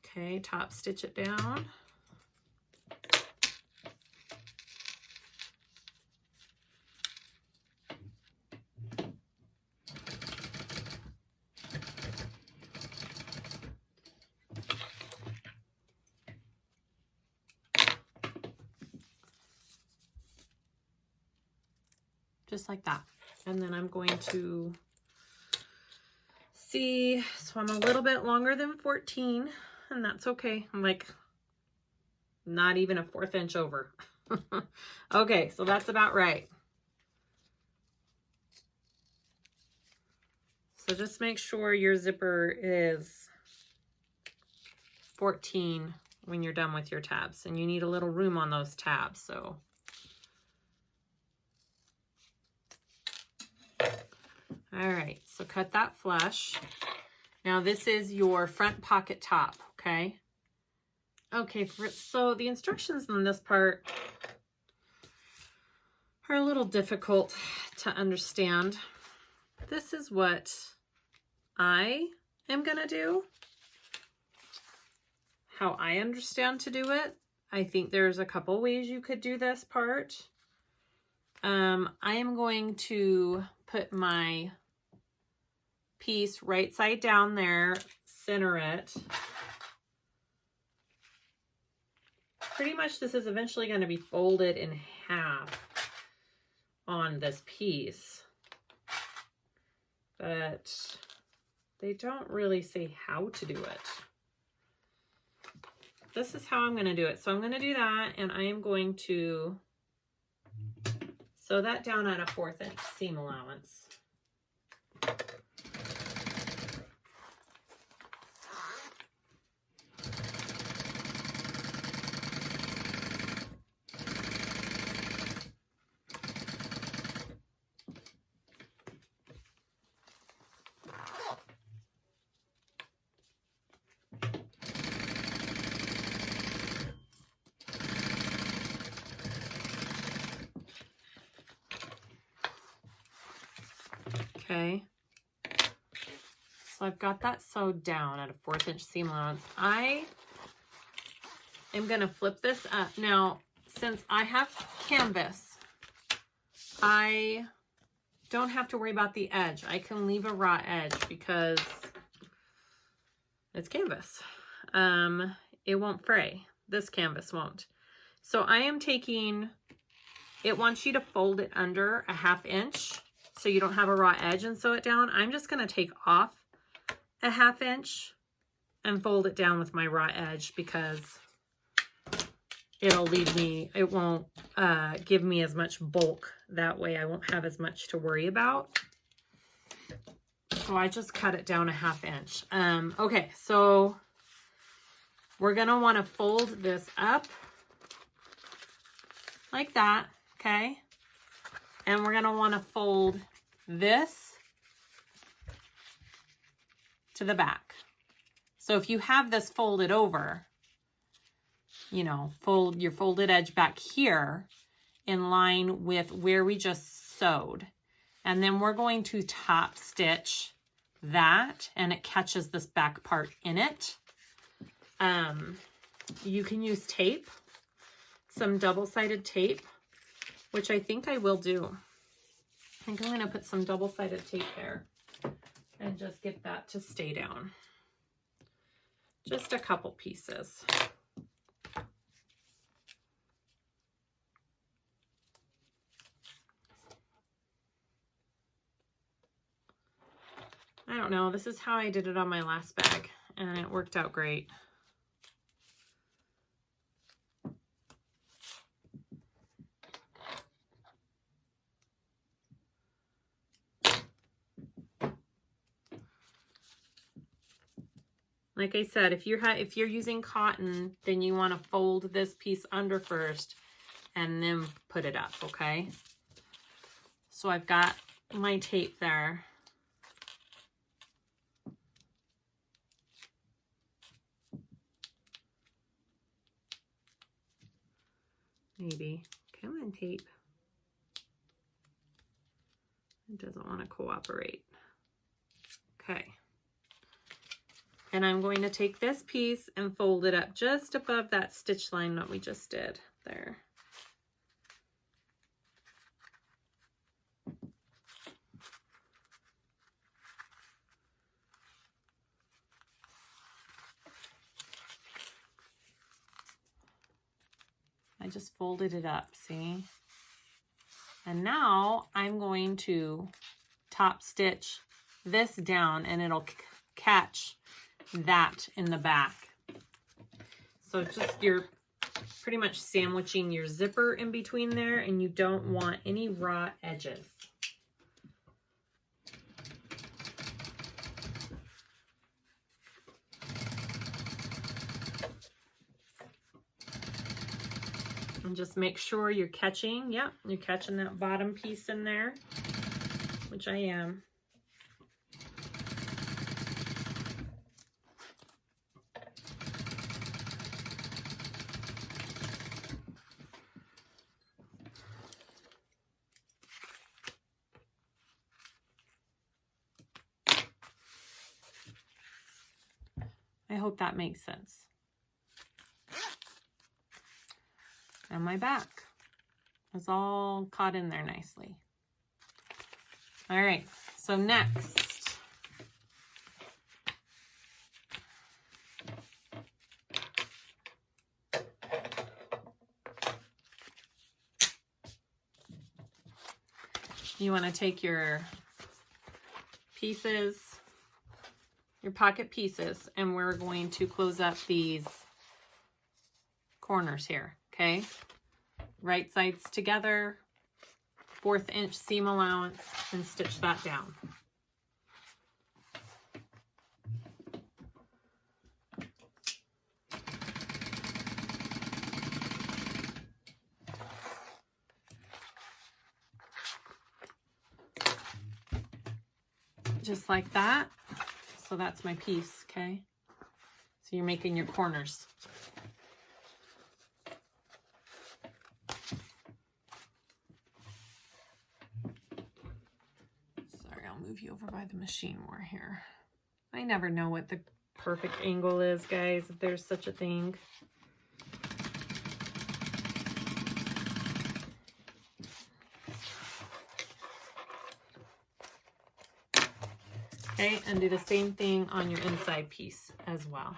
Okay, top stitch it down. just like that. And then I'm going to see, so I'm a little bit longer than 14, and that's okay. I'm like not even a 1/4 inch over. Okay, so that's about right. So just make sure your zipper is 14 when you're done with your tabs, and you need a little room on those tabs. So all right, so cut that flush. Now this is your front pocket top, okay? Okay, so the instructions on this part are a little difficult to understand. This is what I am gonna do, how I understand to do it. I think there's a couple ways you could do this part. I am going to put my piece right side down there, center it. Pretty much this is eventually going to be folded in half on this piece, but they don't really say how to do it. This is how I'm going to do it. So I'm going to do that, and I am going to sew that down at a 1/4 inch seam allowance. Okay, so I've got that sewed down at a 1/4 inch seam allowance. I am going to flip this up. Now, since I have canvas, I don't have to worry about the edge. I can leave a raw edge because it's canvas. It won't fray. This canvas won't. So I am taking, it wants you to fold it under a 1/2 inch. So you don't have a raw edge and sew it down. I'm just going to take off a 1/2 inch and fold it down with my raw edge because it'll leave me, it won't give me as much bulk. That way I won't have as much to worry about. So I just cut it down a 1/2 inch. Okay, so we're going to want to fold this up like that, okay? And we're going to want to fold this to the back. So if you have this folded over, you know, fold your folded edge back here in line with where we just sewed. And then we're going to top stitch that, and it catches this back part in it. You can use tape, some double-sided tape, which I think I will do. I think I'm going to put some double-sided tape there and just get that to stay down. Just a couple pieces. I don't know. This is how I did it on my last bag, and it worked out great. Like I said, if you're using cotton, then you want to fold this piece under first and then put it up, okay? So I've got my tape there. Maybe. Come on, tape. It doesn't want to cooperate. Okay. And I'm going to take this piece and fold it up just above that stitch line that we just did there. I just folded it up, see? And now I'm going to top stitch this down and it'll catch that in the back. So just you're pretty much sandwiching your zipper in between there, and you don't want any raw edges. And just make sure you're catching, yep, you're catching that bottom piece in there, which I am. I hope that makes sense. And my back is all caught in there nicely. All right, so next, you want to take your pieces, your pocket pieces, and we're going to close up these corners here, okay? Right sides together, 1/4 inch seam allowance, and stitch that down. Just like that. So that's my piece, okay? So you're making your corners. Sorry, I'll move you over by the machine more here. I never know what the perfect angle is, guys, if there's such a thing. Okay, and do the same thing on your inside piece as well.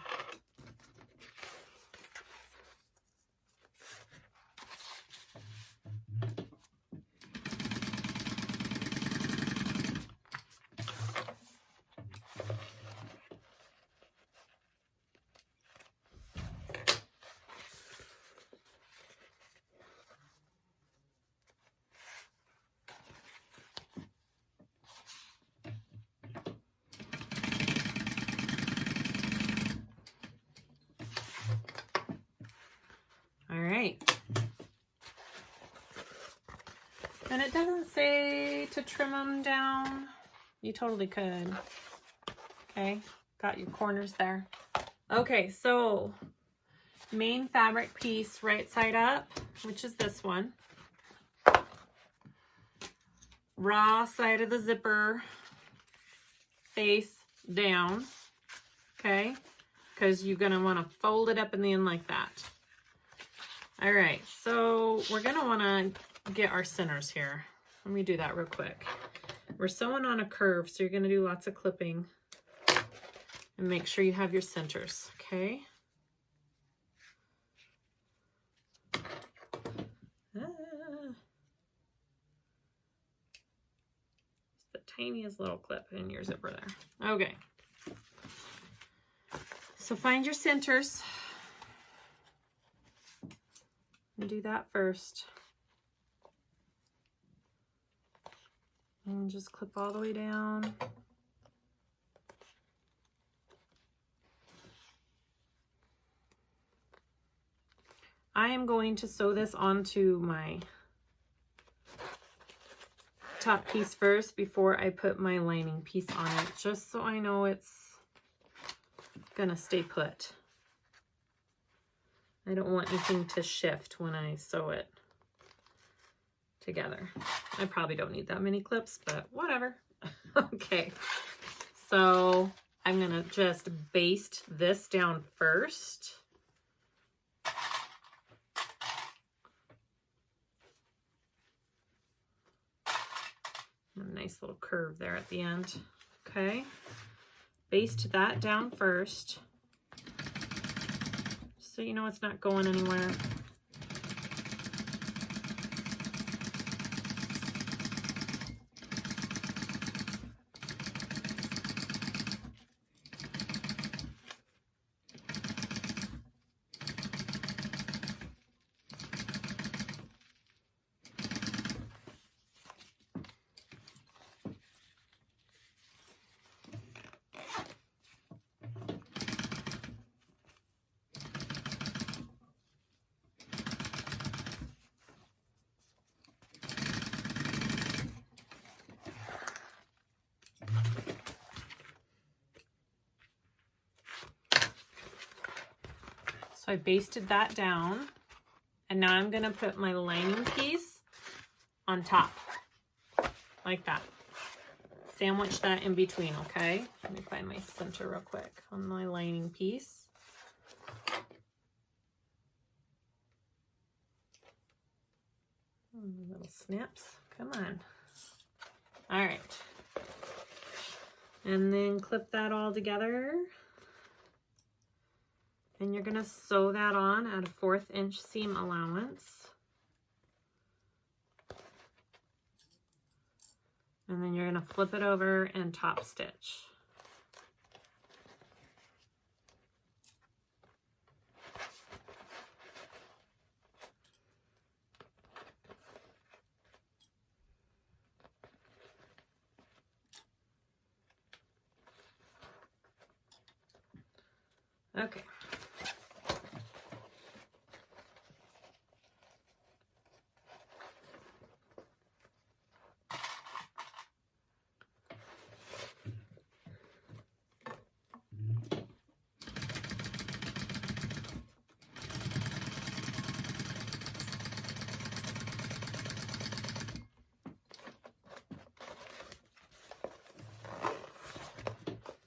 And it doesn't say to trim them down. You totally could. Okay, got your corners there. Okay, so main fabric piece right side up, which is this one. Raw side of the zipper face down, okay? Because you're gonna wanna fold it up in the end like that. All right, so we're gonna wanna get our centers here. Let me do that real quick. We're sewing on a curve, so you're going to do lots of clipping and make sure you have your centers, okay? It's the tiniest little clip in your zipper there. Okay. So find your centers and do that first. And just clip all the way down. I am going to sew this onto my top piece first before I put my lining piece on it, just so I know it's gonna stay put. I don't want anything to shift when I sew it together. I probably don't need that many clips, but whatever. Okay, so I'm gonna just baste this down first. A nice little curve there at the end. Okay, baste that down first, so you know it's not going anywhere. So I basted that down, and now I'm gonna put my lining piece on top, like that. Sandwich that in between, okay? Let me find my center real quick on my lining piece. Little snaps, come on. All right. And then clip that all together. And you're gonna sew that on at a 1/4 inch seam allowance. And then you're gonna flip it over and top stitch. Okay.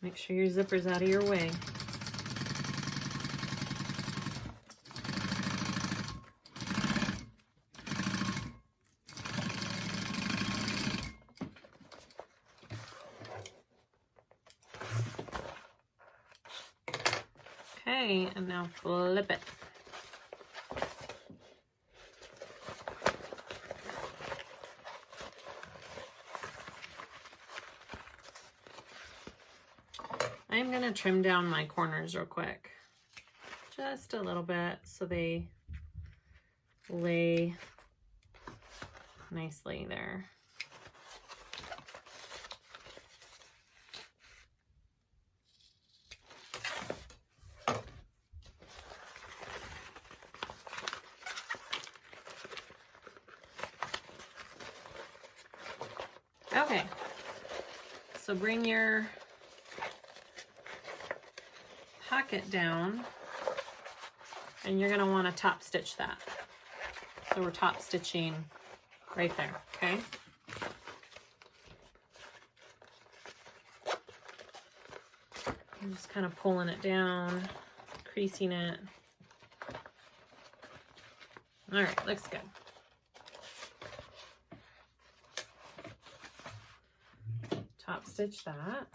Make sure your zipper's out of your way. Okay, and now flip it. I'm going to trim down my corners real quick, just a little bit, so they lay nicely there. Okay, so bring your pocket down, and you're going to want to top stitch that. So we're top stitching right there, okay? I'm just kind of pulling it down, creasing it. All right, looks good. Top stitch that.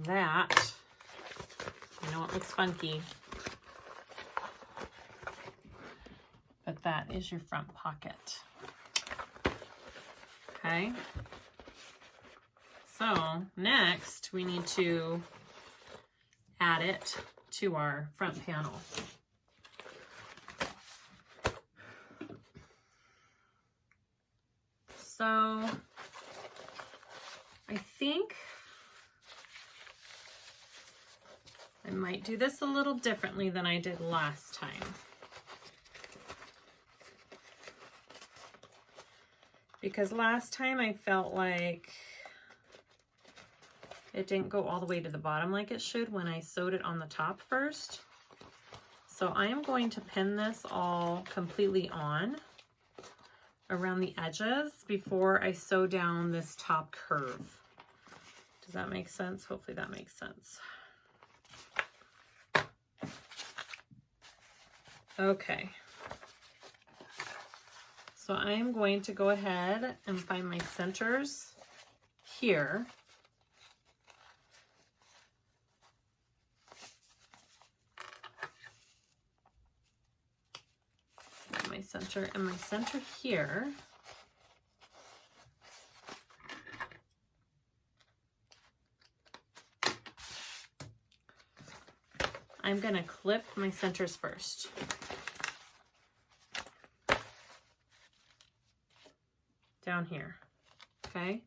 That, I know it looks funky, but that is your front pocket. Okay, so next we need to add it to our front panel. So I think I might do this a little differently than I did last time. Because last time I felt like it didn't go all the way to the bottom like it should when I sewed it on the top first. So I am going to pin this all completely on around the edges before I sew down this top curve. Does that make sense? Hopefully that makes sense. Okay, so I'm going to go ahead and find my centers here. My center center, and my center here. I'm going to clip my centers first. Down here, okay?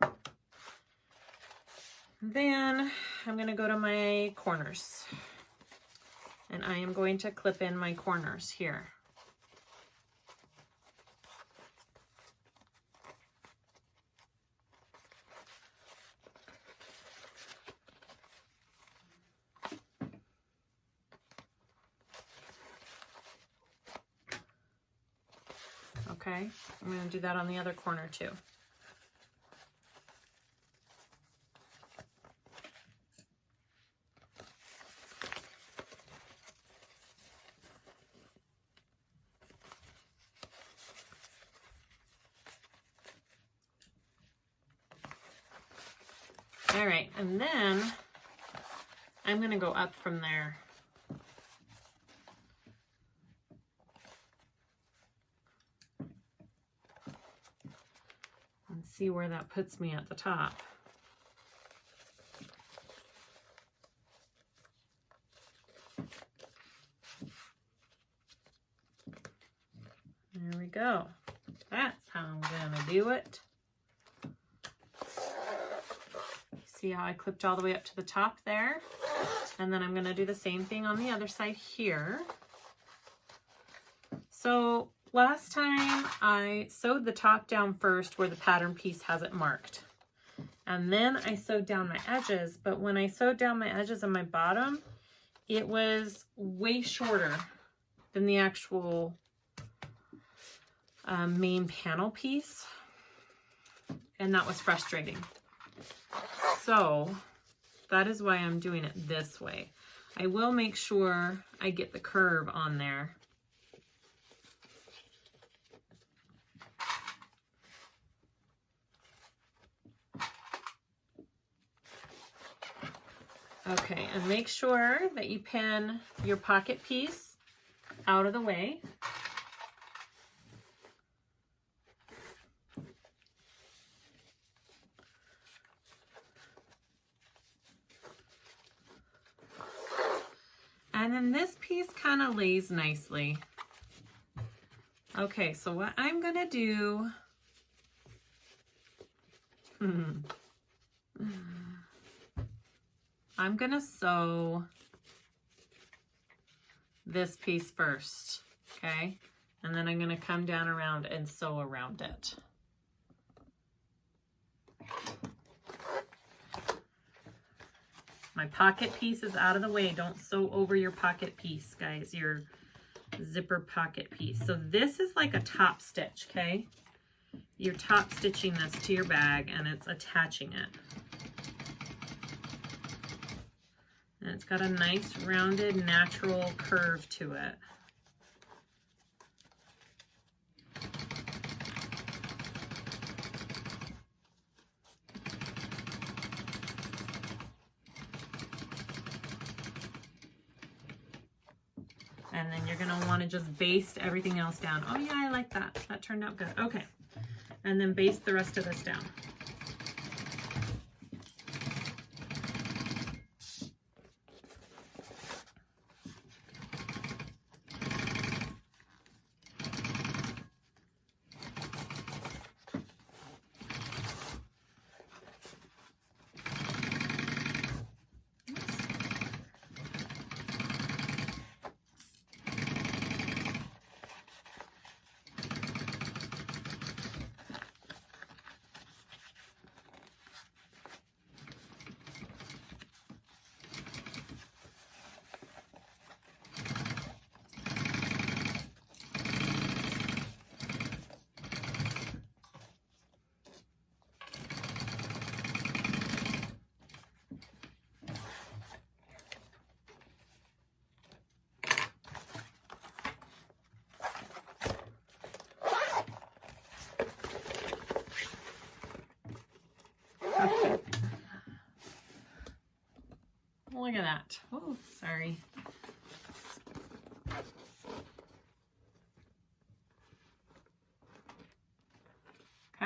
Then I'm going to go to my corners, and I am going to clip in my corners here. Okay, I'm going to do that on the other corner too. All right, and then I'm going to go up from there. And see where that puts me at the top. There we go. That's how I'm going to do it. See how I clipped all the way up to the top there? And then I'm going to do the same thing on the other side here. So last time I sewed the top down first where the pattern piece has it marked. And then I sewed down my edges, but when I sewed down my edges on my bottom, it was way shorter than the actual main panel piece. And that was frustrating. So that is why I'm doing it this way. I will make sure I get the curve on there. Okay, and make sure that you pin your pocket piece out of the way. And then this piece kind of lays nicely. Okay, so what I'm gonna do, I'm gonna sew this piece first, okay? And then I'm gonna come down around and sew around it. My pocket piece is out of the way. Don't sew over your pocket piece, guys, your zipper pocket piece. So this is like a top stitch, okay? You're top stitching this to your bag and it's attaching it. And it's got a nice rounded natural curve to it. And then you're gonna wanna just baste everything else down. Oh yeah, I like that. That turned out good. Okay. And then baste the rest of this down. Okay. Look at that. Oh, sorry.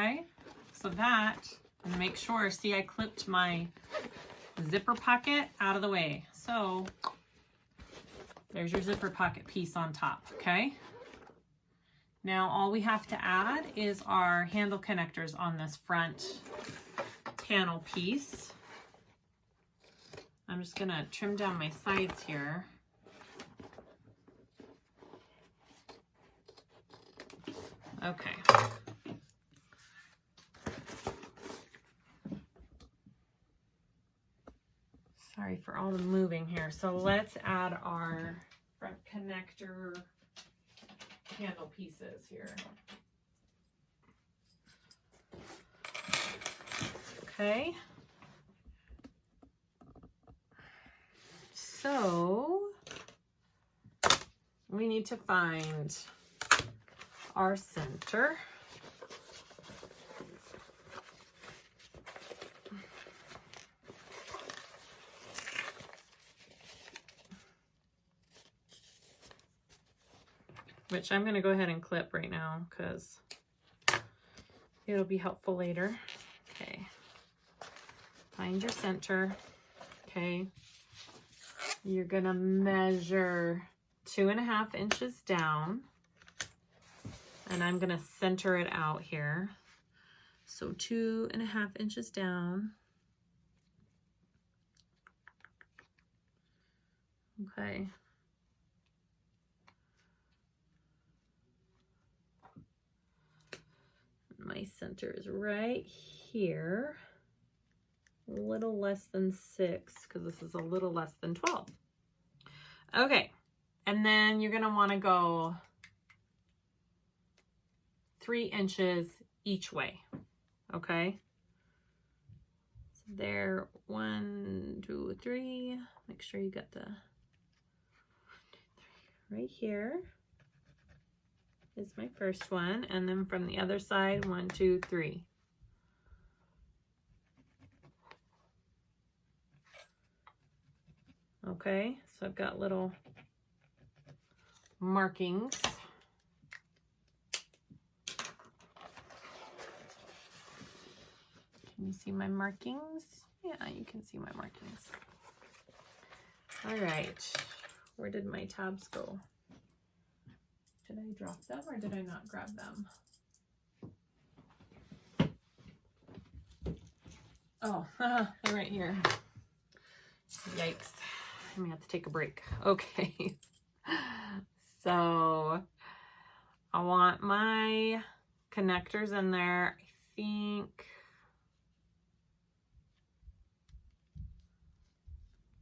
Okay, so that, and make sure, see, I clipped my zipper pocket out of the way. So there's your zipper pocket piece on top, okay? Now all we have to add is our handle connectors on this front panel piece. I'm just gonna trim down my sides here. Okay. Sorry for all the moving here. So let's add our front connector handle pieces here. Okay. So we need to find our center. Which I'm going to go ahead and clip right now because it'll be helpful later. Okay. Find your center. Okay. You're going to measure 2.5 inches down. And I'm going to center it out here. So 2.5 inches down. Okay. My center is right here, a little less than 6 because this is a little less than 12. Okay, and then you're going to want to go 3 inches each way. Okay, so there, 1, 2, 3. Make sure you got the right here. Is my first one, and then from the other side, 1, 2, 3. Okay, so I've got little markings. Can you see my markings? Yeah, you can see my markings. All right, where did my tabs go? Did I drop them or did I not grab them? Oh, they're right here. Yikes. I may have to take a break. Okay. So I want my connectors in there. I think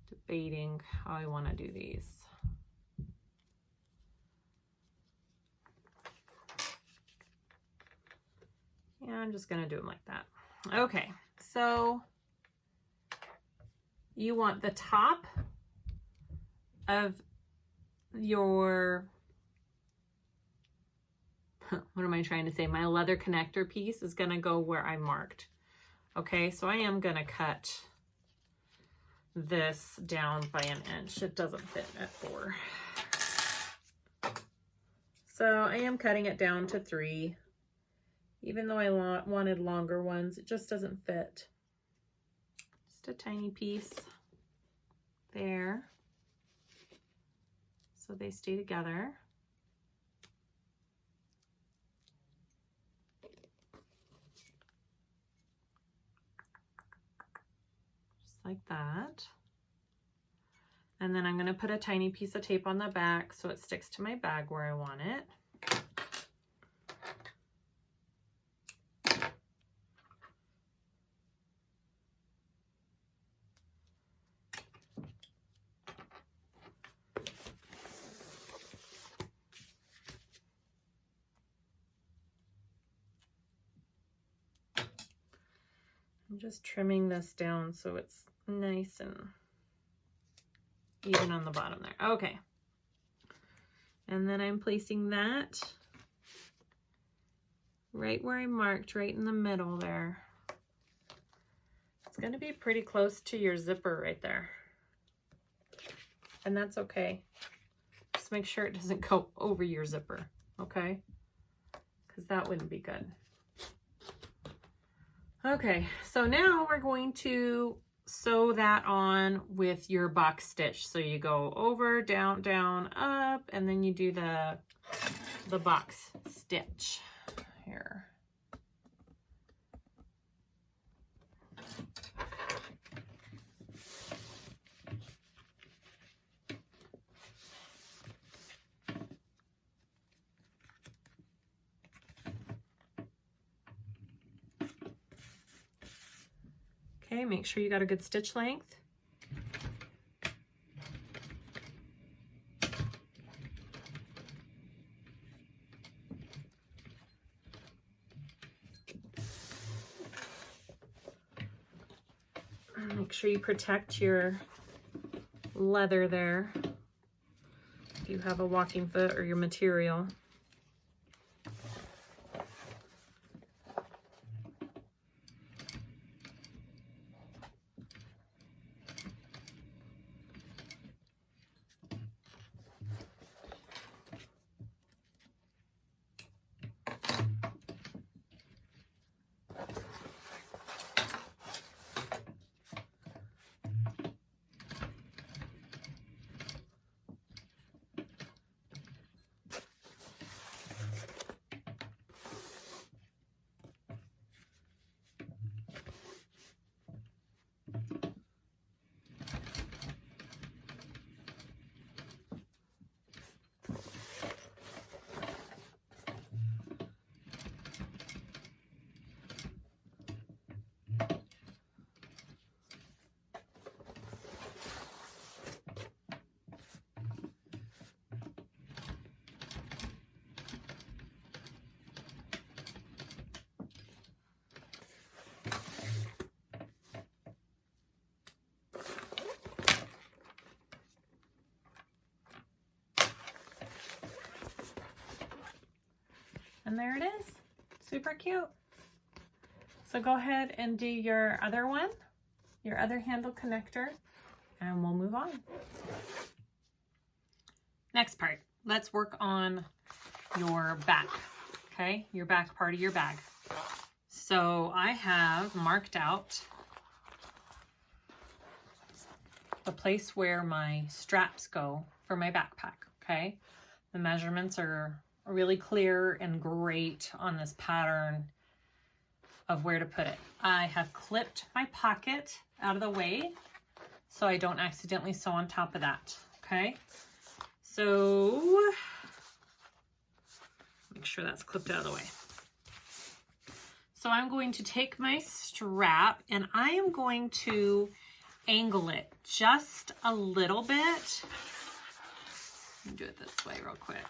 debating how I want to do these. Yeah, I'm just going to do them like that. Okay, so you want the top of your, what am I trying to say? My leather connector piece is going to go where I marked. Okay, so I am going to cut this down by 1 inch. It doesn't fit at 4. So I am cutting it down to 3. Even though I wanted longer ones, it just doesn't fit. Just a tiny piece there. So they stay together. Just like that. And then I'm going to put a tiny piece of tape on the back so it sticks to my bag where I want it. I'm just trimming this down so it's nice and even on the bottom there. Okay. And then I'm placing that right where I marked, right in the middle there. It's going to be pretty close to your zipper right there. And that's okay. Just make sure it doesn't go over your zipper, okay? Because that wouldn't be good. Okay, so now we're going to sew that on with your box stitch. So you go over, down, down, up, and then you do the box stitch here. Okay, make sure you got a good stitch length. Make sure you protect your leather there if you have a walking foot or your material. And there it is, super cute. So go ahead and do your other one, your other handle connector, and we'll move on. Next part, let's work on your back, okay? Your back part of your bag. So I have marked out the place where my straps go for my backpack, okay? The measurements are really clear and great on this pattern of where to put it. I have clipped my pocket out of the way so I don't accidentally sew on top of that, okay? So make sure that's clipped out of the way. So I'm going to take my strap and I am going to angle it just a little bit. Let me do it this way real quick.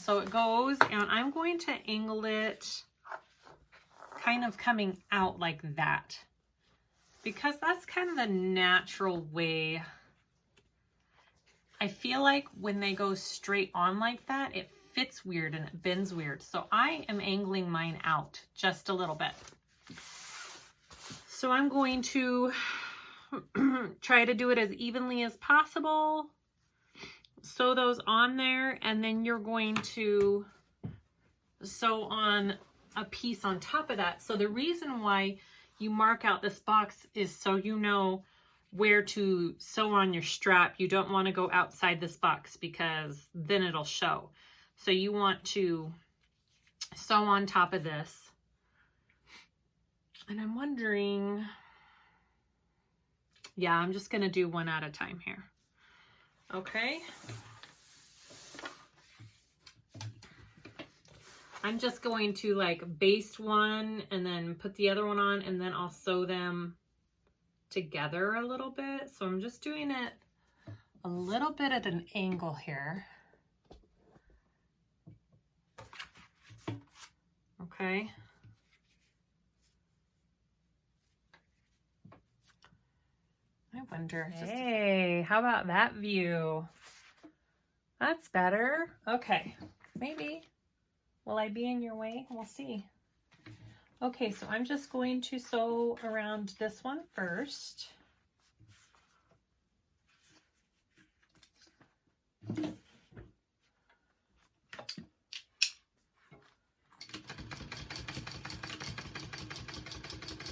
So it goes, and I'm going to angle it kind of coming out like that, because that's kind of the natural way. I feel like when they go straight on like that, it fits weird and it bends weird. So I am angling mine out just a little bit. So I'm going to try to do it as evenly as possible. Sew those on there, and then you're going to sew on a piece on top of that. So the reason why you mark out this box is so you know where to sew on your strap. You don't want to go outside this box because then it'll show. So you want to sew on top of this. And I'm wondering, yeah, I'm just going to do one at a time here. Okay. I'm just going to like baste one and then put the other one on, and then I'll sew them together a little bit. So I'm just doing it a little bit at an angle here. Okay. I wonder. Hey, how about that view? That's better. Okay, maybe. Will I be in your way? We'll see. Okay, so I'm just going to sew around this one first.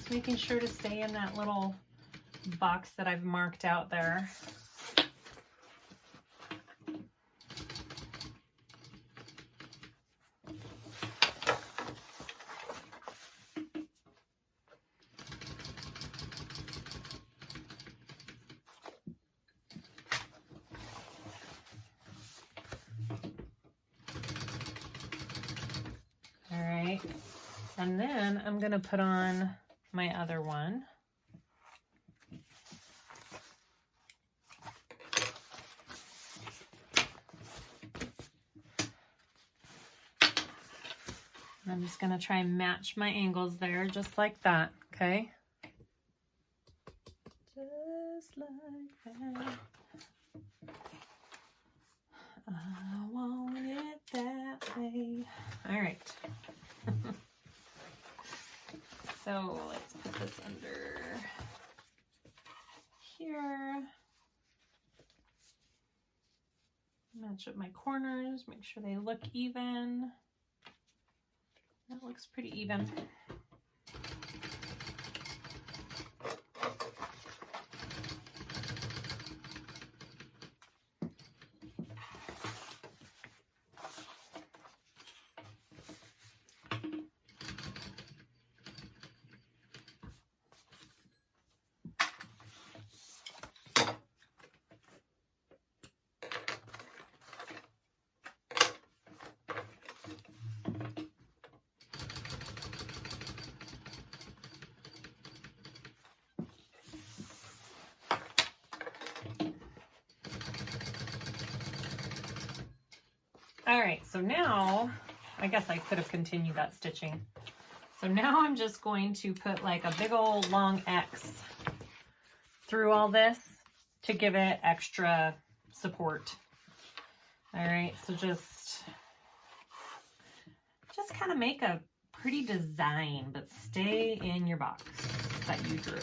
Just making sure to stay in that little box that I've marked out there. All right, and then I'm gonna put on my other one. I'm just gonna try and match my angles there, just like that, okay? Just like that. I want it that way. All right. So let's put this under here. Match up my corners, make sure they look even. That looks pretty even. All right, so now, I guess I could have continued that stitching. So now I'm just going to put like a big old long X through all this to give it extra support. All right, so just kind of make a pretty design, but stay in your box that you drew.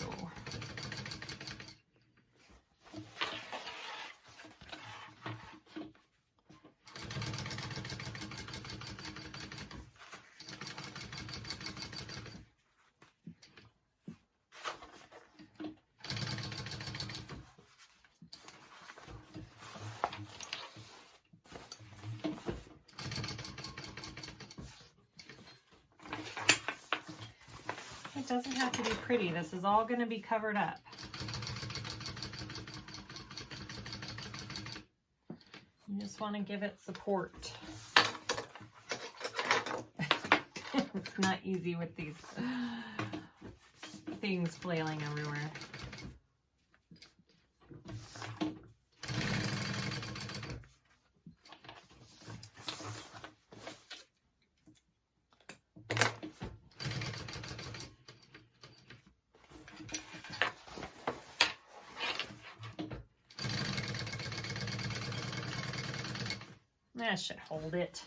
It doesn't have to be pretty. This is all going to be covered up. You just want to give it support. It's not easy with these things flailing everywhere. That should hold it.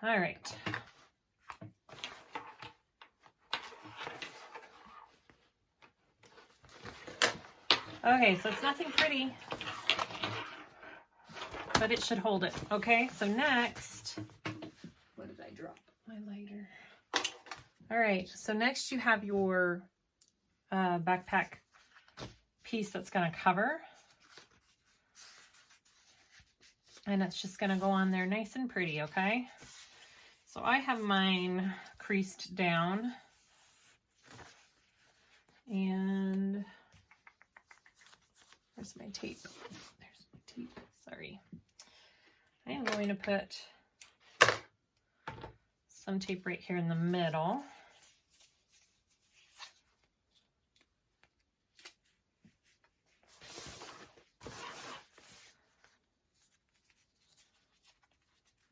All right. Okay, so it's nothing pretty, but it should hold it. Okay, so next, what did I drop? My lighter. All right, so next you have your backpack piece that's going to cover. And it's just going to go on there nice and pretty, okay? So I have mine creased down. And where's my tape? There's my tape. Sorry. I am going to put some tape right here in the middle.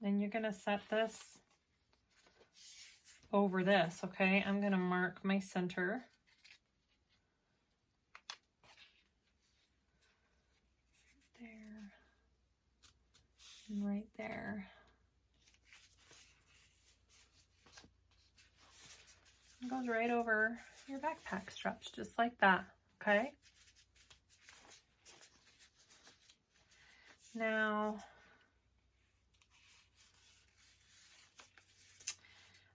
And you're going to set this over this, okay? I'm going to mark my center. There. And right there. It goes right over your backpack straps, just like that, okay? Now,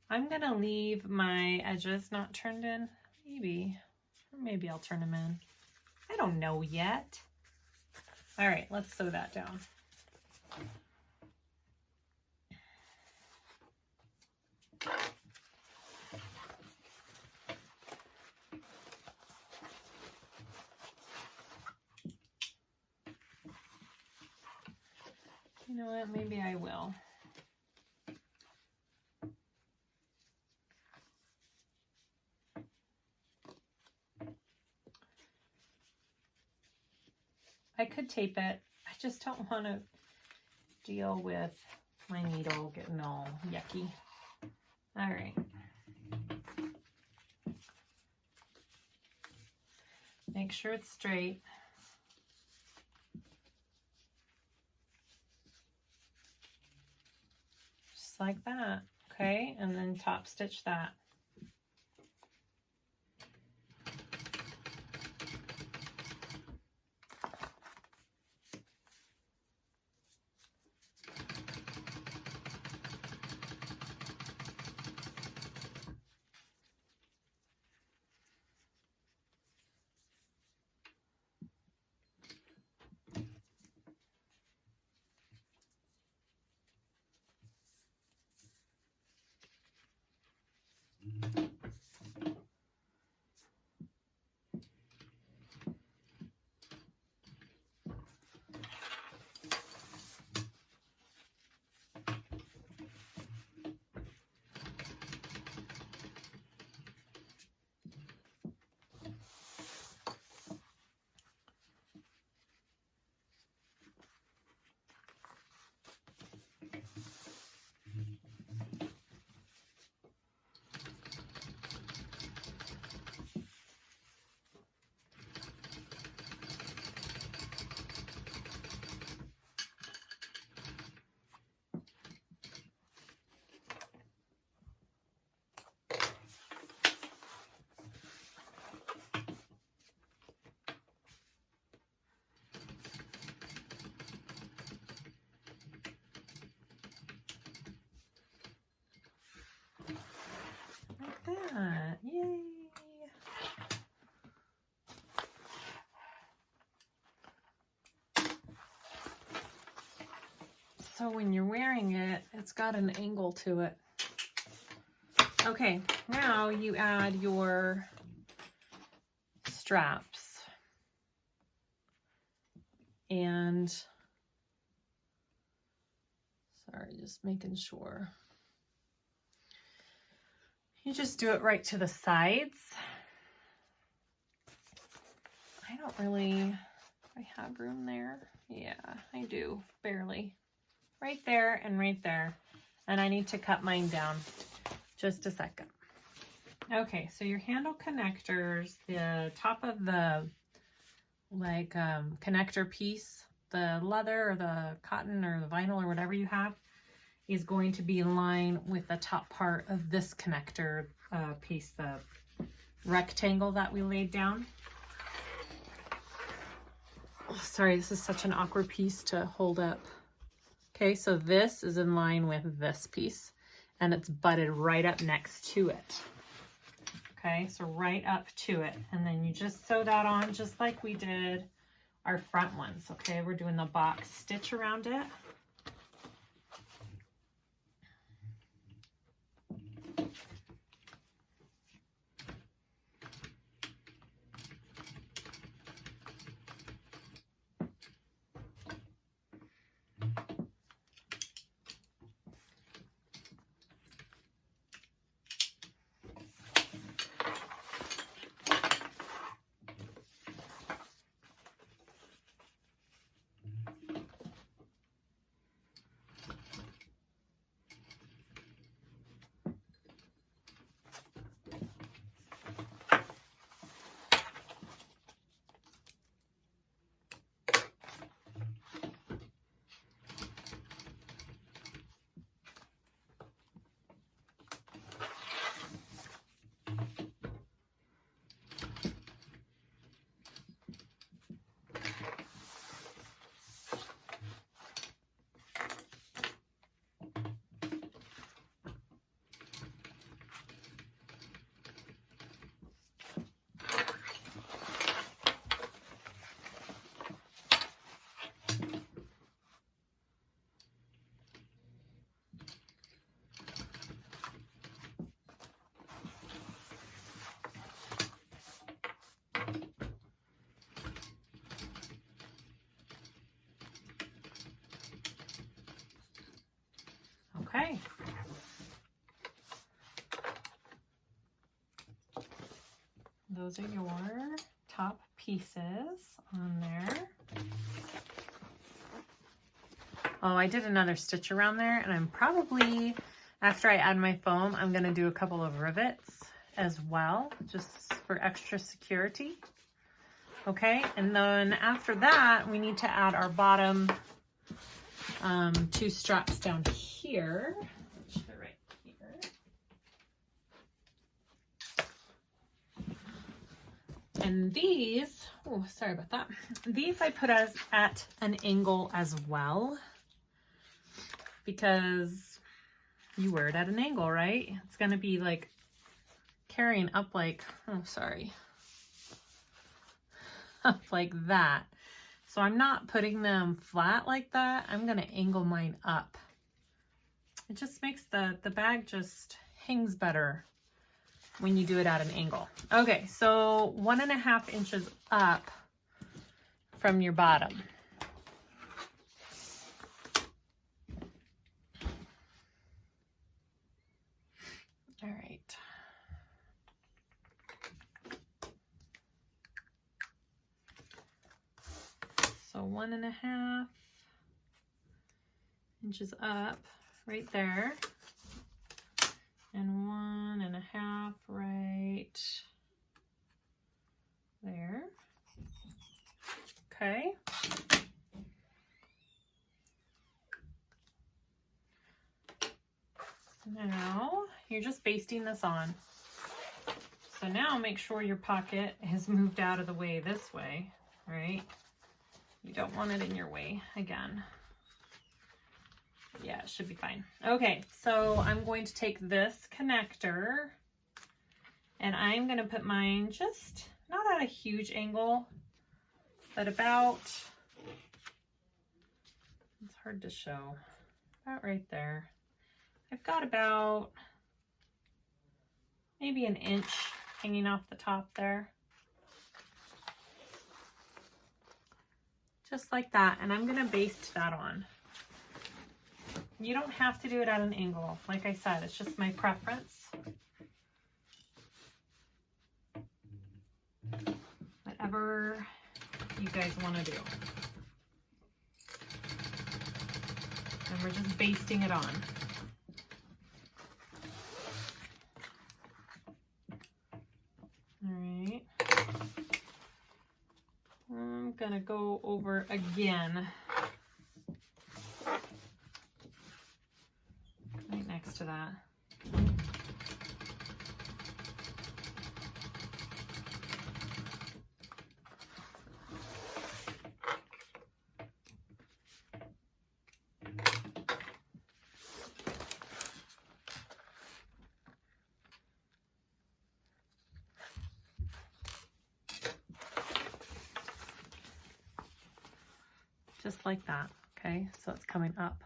I'm gonna leave my edges not turned in, maybe, or maybe I'll turn them in. I don't know yet. All right, let's sew that down. You know what, maybe I will. I could tape it. I just don't want to deal with my needle getting all yucky. All right. Make sure it's straight. Just like that, okay? And then top stitch that. Like that, yay. So when you're wearing it, it's got an angle to it. Okay, now you add your straps. And, sorry, just making sure. You just do it right to the sides. I don't really, I have room there. Yeah, I do, barely. Right there and right there. And I need to cut mine down. Just a second. Okay, so your handle connectors, the top of the connector piece, the leather or the cotton or the vinyl or whatever you have, is going to be in line with the top part of this connector piece, the rectangle that we laid down. Oh, sorry, this is such an awkward piece to hold up. Okay, so this is in line with this piece and it's butted right up next to it. Okay, so right up to it. And then you just sew that on just like we did our front ones. Okay, we're doing the box stitch around it. those are your top pieces on there. Oh, I did another stitch around there, and I'm probably, after I add my foam, I'm gonna do a couple of rivets as well, just for extra security. Okay, and then after that, we need to add our bottom 2 straps down here. Right here. And these, oh, sorry about that. These I put at an angle as well, because you wear it at an angle, right? It's gonna be like carrying up like, oh, sorry, up like that. So I'm not putting them flat like that. I'm gonna angle mine up. It just makes the bag just hangs better when you do it at an angle. Okay, so 1.5 inches up from your bottom. All right. So 1.5 inches up right there, and 1.5 right there. Okay. Now you're just basting this on. So now make sure your pocket is moved out of the way this way, right? You don't want it in your way again. Yeah, it should be fine. Okay, so I'm going to take this connector and I'm going to put mine just not at a huge angle, but about, it's hard to show, about right there. I've got about maybe 1 inch hanging off the top there. Just like that, and I'm gonna baste that on. You don't have to do it at an angle. Like I said, it's just my preference. Whatever you guys wanna do. And we're just basting it on. All right. I'm gonna go over again. Right next to that. Just like that, okay? So it's coming up.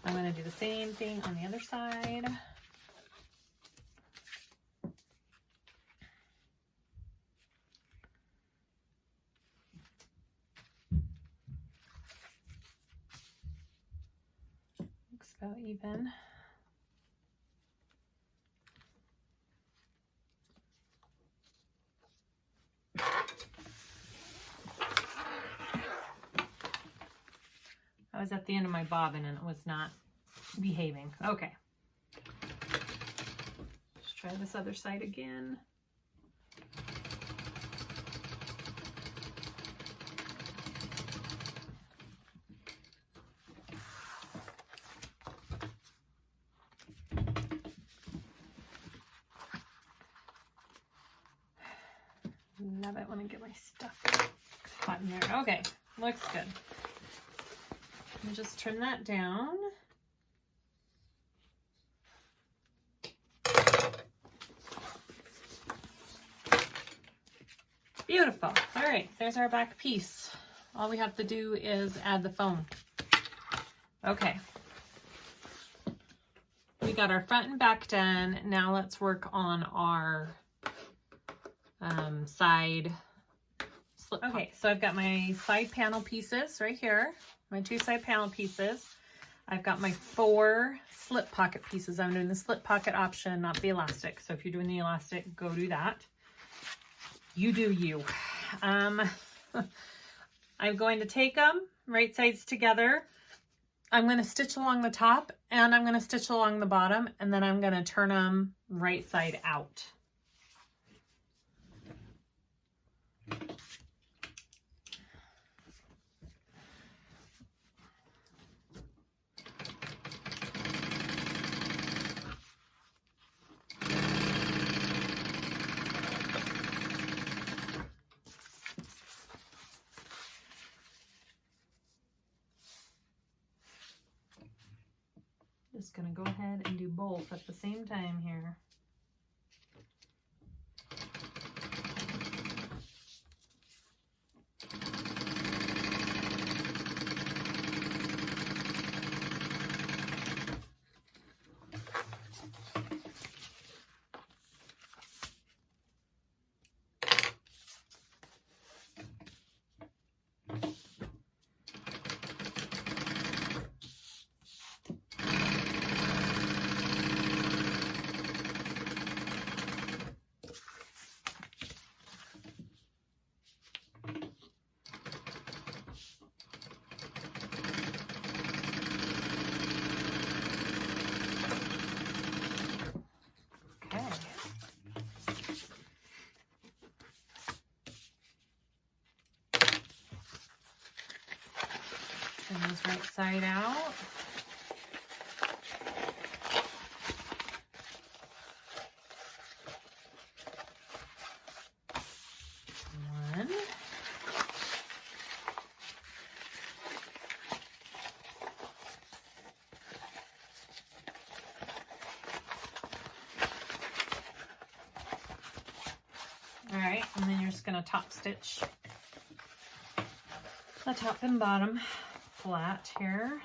I'm gonna do the same thing on the other side. Looks about even. I was at the end of my bobbin and it was not behaving. Okay. Let's try this other side again. Love it when I get my stuff hot in there. Okay, looks good. And just trim that down. Beautiful. All right, there's our back piece. All we have to do is add the foam. Okay. We got our front and back done. Now let's work on our side slip. Okay, so I've got my side panel pieces right here. My 2 side panel pieces. I've got my 4 slip pocket pieces. I'm doing the slip pocket option, not the elastic. So if you're doing the elastic, go do that. You do you. I'm going to take them right sides together. I'm going to stitch along the top and I'm going to stitch along the bottom, and then I'm going to turn them right side out. Just going to go ahead and do both at the same time here. Turn this right side out. One. All right, and then you're just going to top stitch the top and bottom flat here.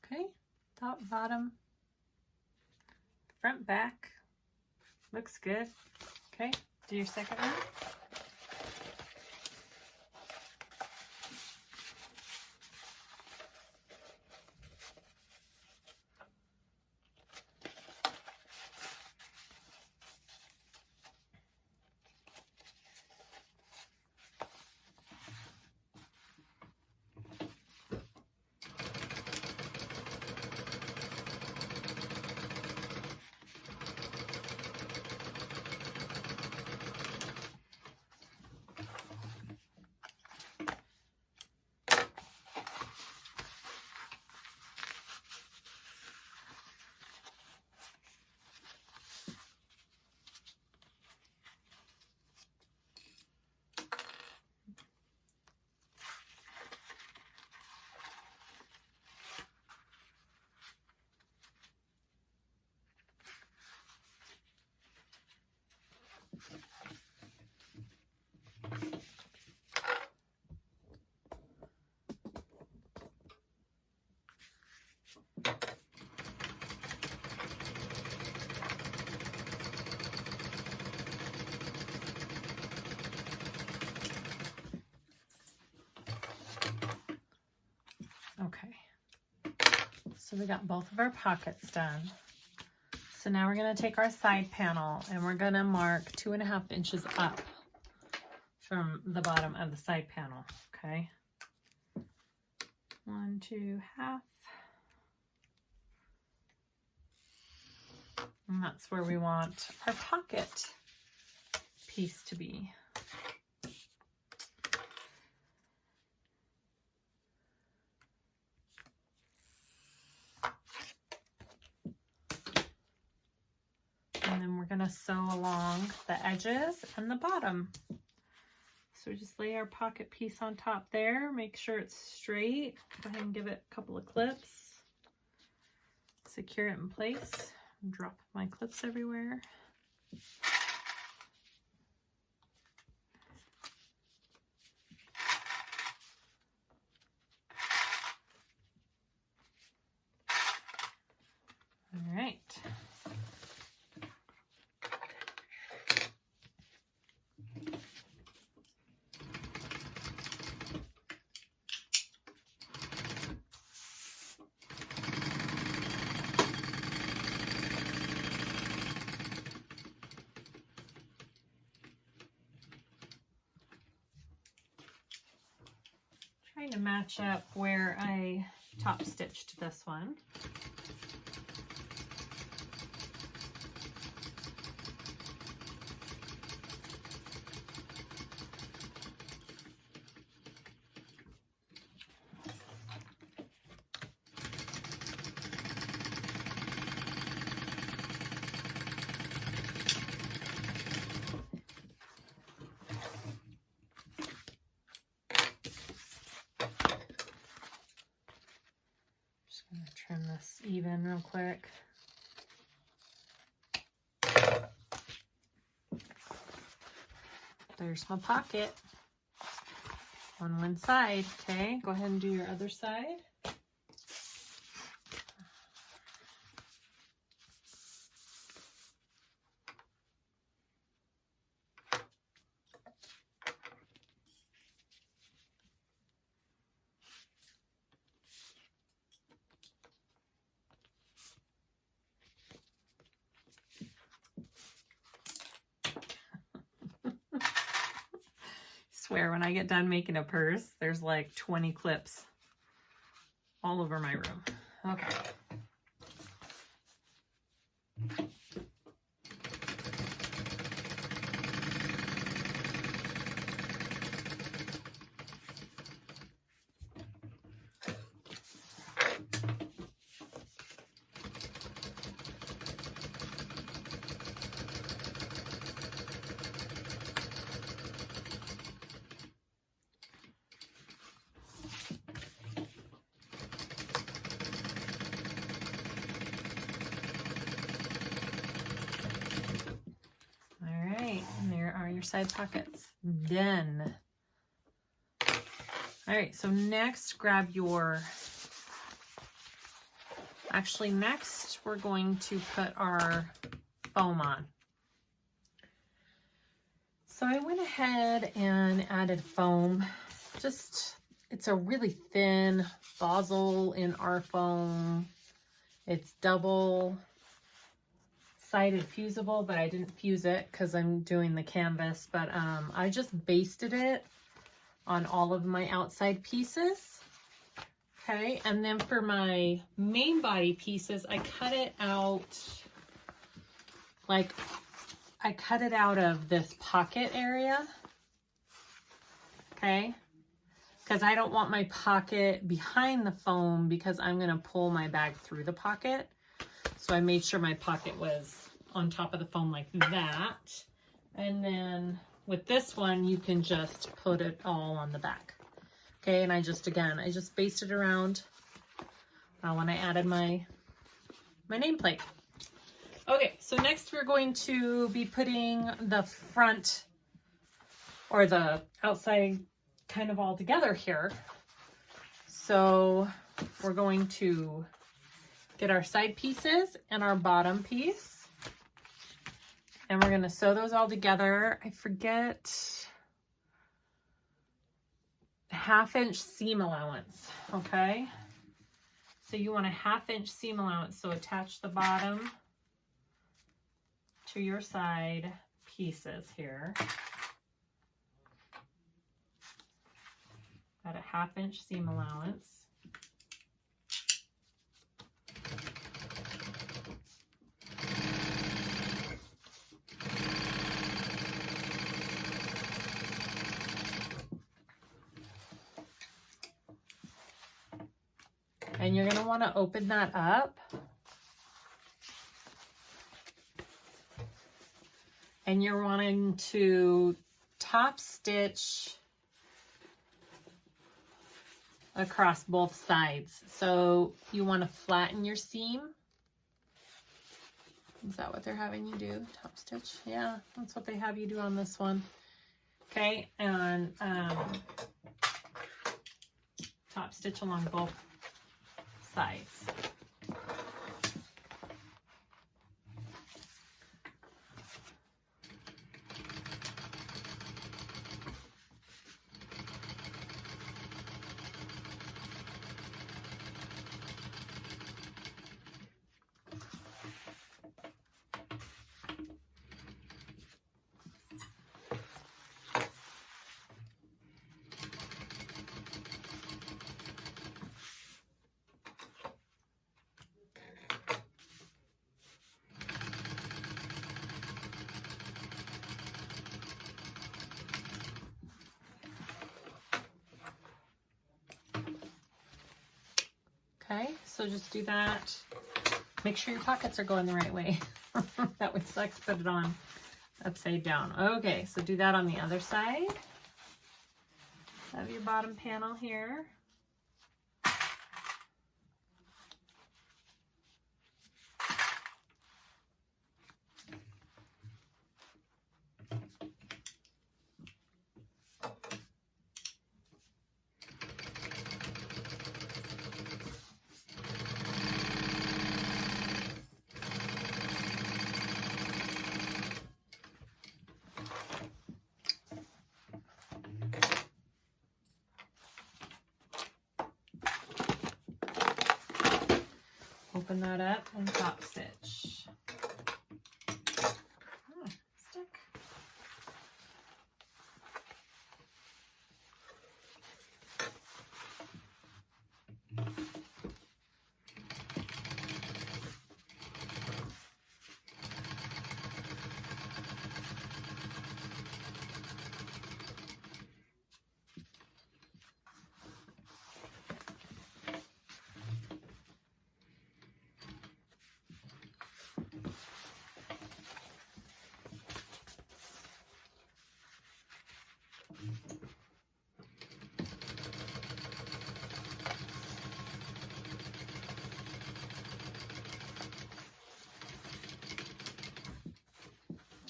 Okay, top, bottom, front, back, looks good. Okay, do your second one. Okay, so we got both of our pockets done. So now we're going to take our side panel and we're going to mark 2.5 inches up from the bottom of the side panel. Okay. 1, 2, half. And that's where we want our pocket piece to be. And then we're going to sew along the edges and the bottom. So we just lay our pocket piece on top there, make sure it's straight. Go ahead and give it a couple of clips. Secure it in place. Drop my clips everywhere. All right. Trying to match up where I top stitched this one. I'm going to trim this even real quick. There's my pocket on one side. Okay, go ahead and do your other side. Swear when I get done making a purse, there's like 20 clips all over my room. Okay. Your side pockets done. All right, so next grab your, actually next we're going to put our foam on. So I went ahead and added foam. Just, it's a really thin Basel in our foam. It's double sided fusible, but I didn't fuse it because I'm doing the canvas, but I just basted it on all of my outside pieces. Okay, and then for my main body pieces, I cut it out, like I cut it out of this pocket area. Okay, because I don't want my pocket behind the foam because I'm going to pull my bag through the pocket. So I made sure my pocket was on top of the foam like that. And then with this one, you can just put it all on the back. Okay, and I just basted around when I added my nameplate. Okay, so next we're going to be putting the front or the outside kind of all together here. So we're going to get our side pieces and our bottom piece. And we're going to sew those all together. I forget, 1/2 inch seam allowance, okay? So you want a 1/2 inch seam allowance. So attach the bottom to your side pieces here. Got a 1/2 inch seam allowance. And you're going to want to open that up. And you're wanting to top stitch across both sides. So you want to flatten your seam. Is that what they're having you do? Top stitch? Yeah, that's what they have you do on this one. Okay, and top stitch along both sides. Okay, so just do that. Make sure your pockets are going the right way. That would suck to put it on upside down. Okay, so do that on the other side of your bottom panel here. Open that up and top stitch. Oh, stick.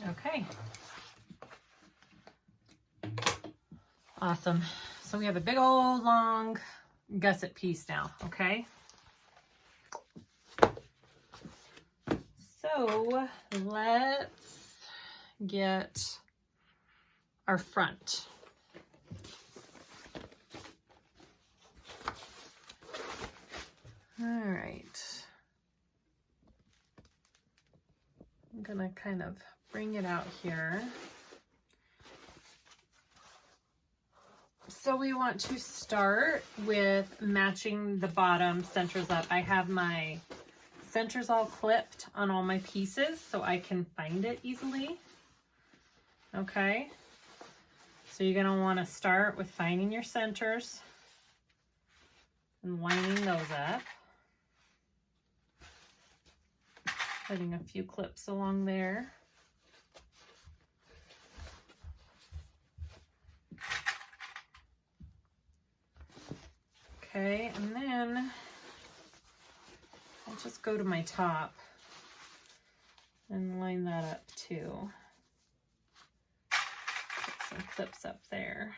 Okay. Awesome. So we have a big old long gusset piece now, okay? So let's get our front. All right. I'm gonna kind of bring it out here. So we want to start with matching the bottom centers up. I have my centers all clipped on all my pieces so I can find it easily. Okay. So you're gonna want to start with finding your centers and lining those up. Putting a few clips along there. Okay, and then I'll just go to my top and line that up too. Put some clips up there.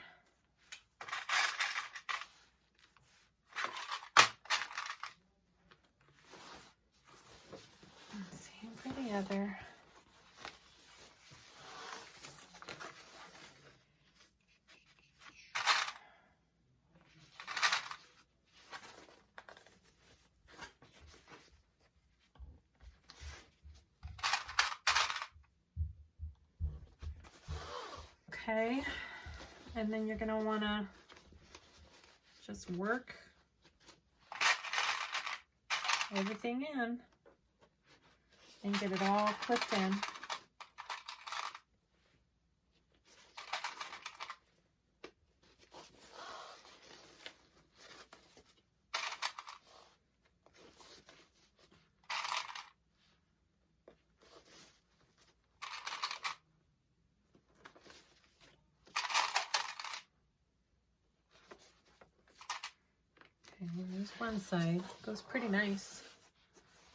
Same for the other. Okay, and then you're gonna wanna just work everything in and get it all clipped in. Okay, there's one side. Goes pretty nice.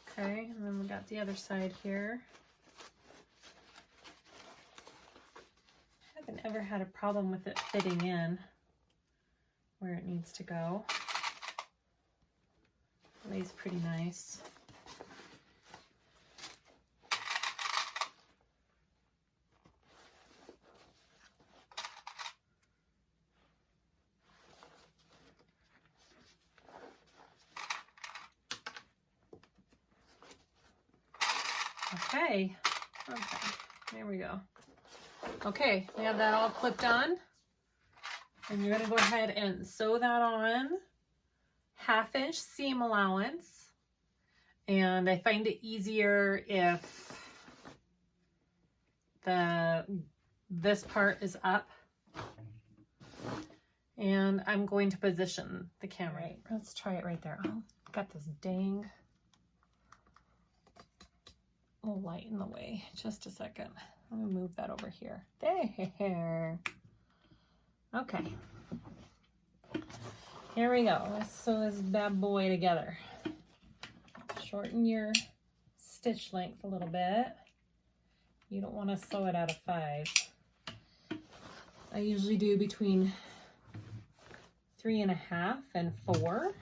Okay, and then we got the other side here. I haven't ever had a problem with it fitting in where it needs to go. It lays pretty nice. Okay, there we go. Okay, we have that all clipped on. And you're gonna go ahead and sew that on 1/2 inch seam allowance. And I find it easier if this part is up. And I'm going to position the camera. Right, let's try it right there. Oh, got this dang little light in the way. Just a second. Let me move that over here. There. Okay. Here we go. Let's sew this bad boy together. Shorten your stitch length a little bit. You don't want to sew it out of 5. I usually do between 3.5 and 4.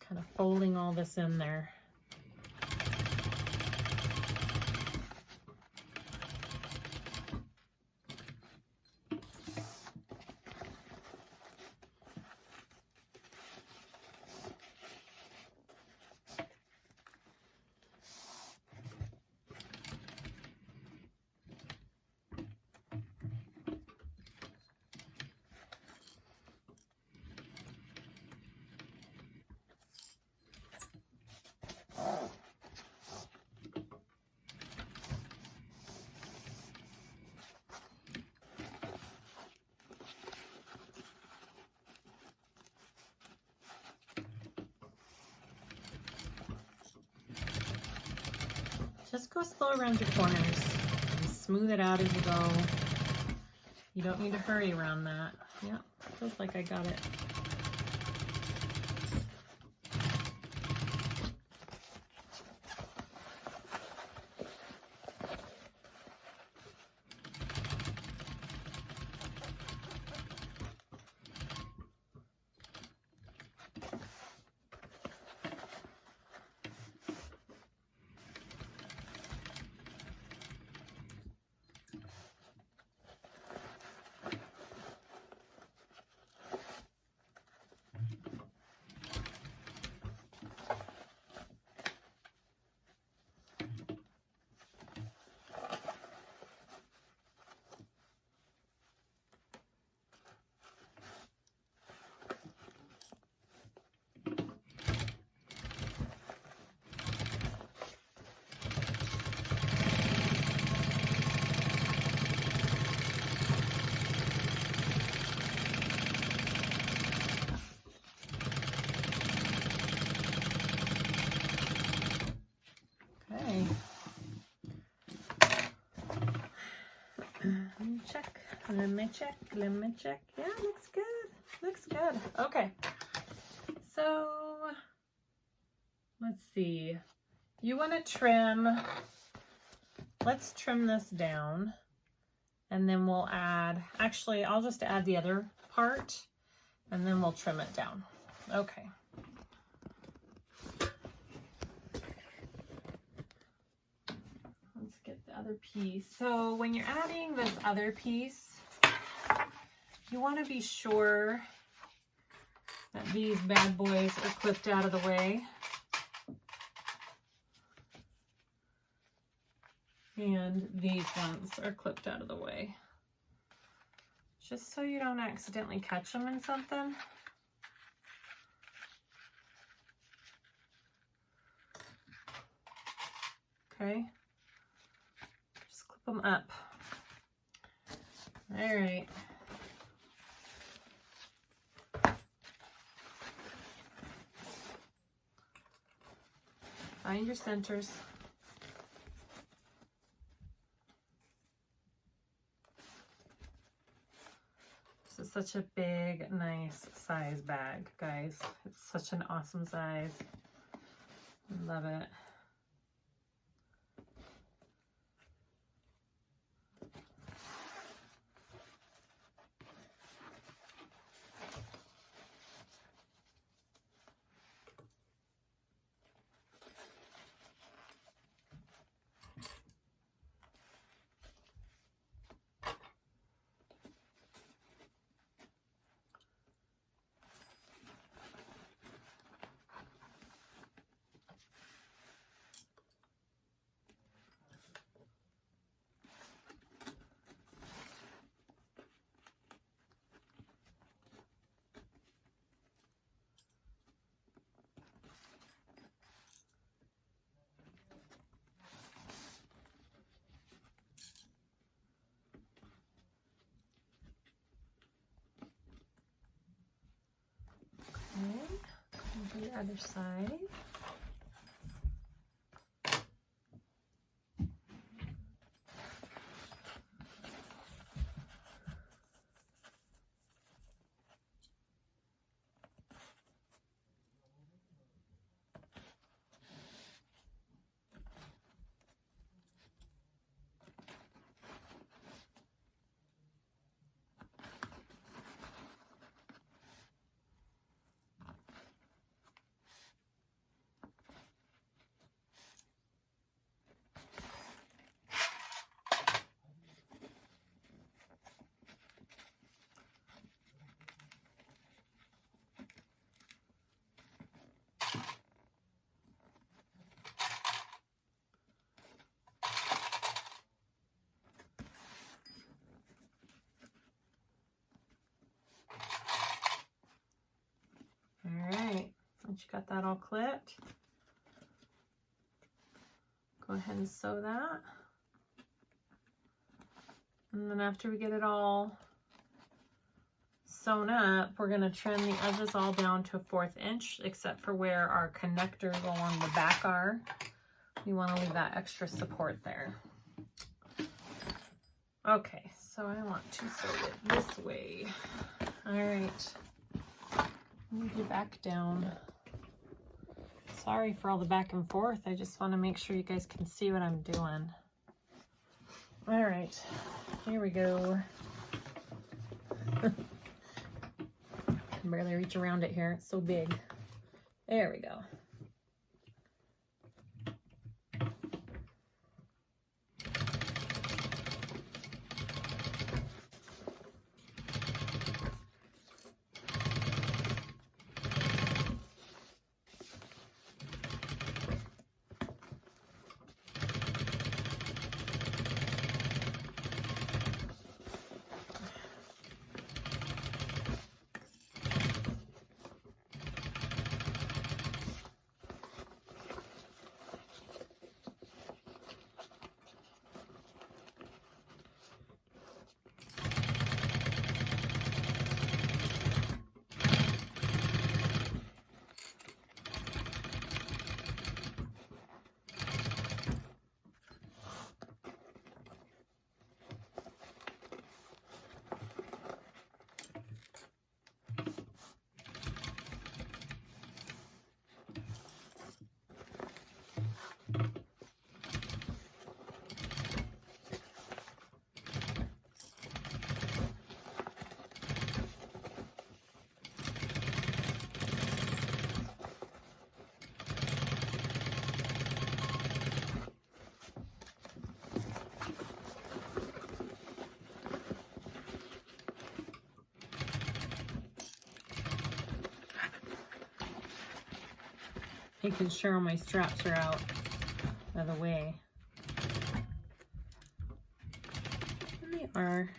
Kind of folding all this in there. Just go slow around your corners and smooth it out as you go. You don't need to hurry around that. Yeah, feels like I got it. Let me check. Yeah, looks good. Okay. So, let's see. You want to trim let's trim this down, and then we'll add, actually, I'll just add the other part, and then we'll trim it down. Okay. Let's get the other piece. So when you're adding this other piece, you want to be sure that these bad boys are clipped out of the way. And these ones are clipped out of the way. Just so you don't accidentally catch them in something. Okay. Just clip them up. All right. Find your centers. This is such a big, nice size bag, guys. It's such an awesome size. I love it. Okay, the other side. Once you got that all clipped, go ahead and sew that. And then after we get it all sewn up, we're going to trim the edges all down to 1/4 inch, except for where our connectors along the back are. You want to leave that extra support there. Okay, so I want to sew it this way. All right, move your back down. Sorry for all the back and forth. I just want to make sure you guys can see what I'm doing. All right, here we go. I can barely reach around it here. It's so big. There we go. making sure my straps are out of the way. And they are.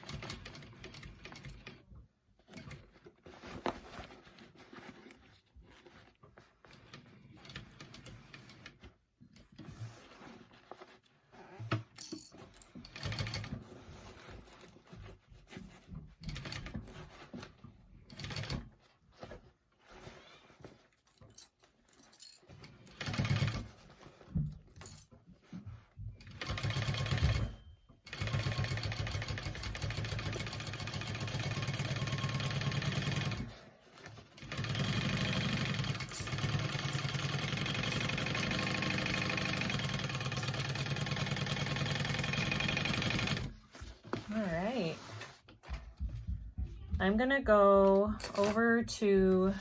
I'm gonna go over to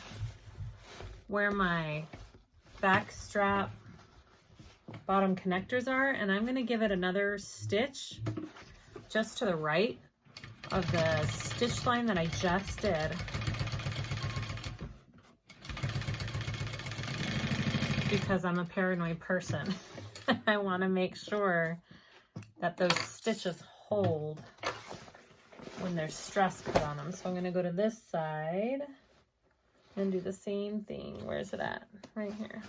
where my back strap bottom connectors are, and I'm gonna give it another stitch just to the right of the stitch line that I just did. Because I'm a paranoid person. I wanna make sure that those stitches hold when there's stress put on them. So I'm gonna go to this side and do the same thing. Where's it at? Right here.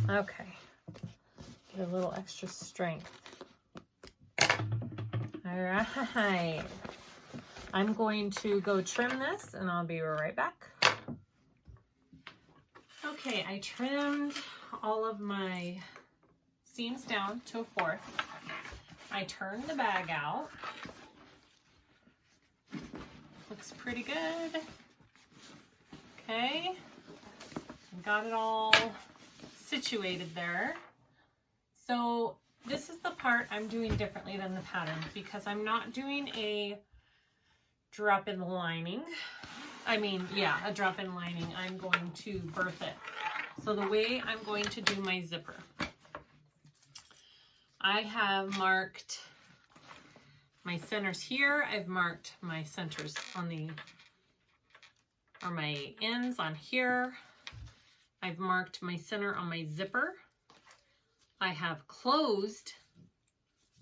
Okay, get a little extra strength. All right. I'm going to go trim this and I'll be right back. Okay, I trimmed all of my seams down to a 1/4. I turned the bag out. Looks pretty good. Okay, got it all situated there. So this is the part I'm doing differently than the pattern because I'm not doing a drop in the lining. I mean, yeah, a drop in lining. I'm going to birth it. So the way I'm going to do my zipper, I have marked my centers here. I've marked my centers on the, or my ends on here. I've marked my center on my zipper. I have closed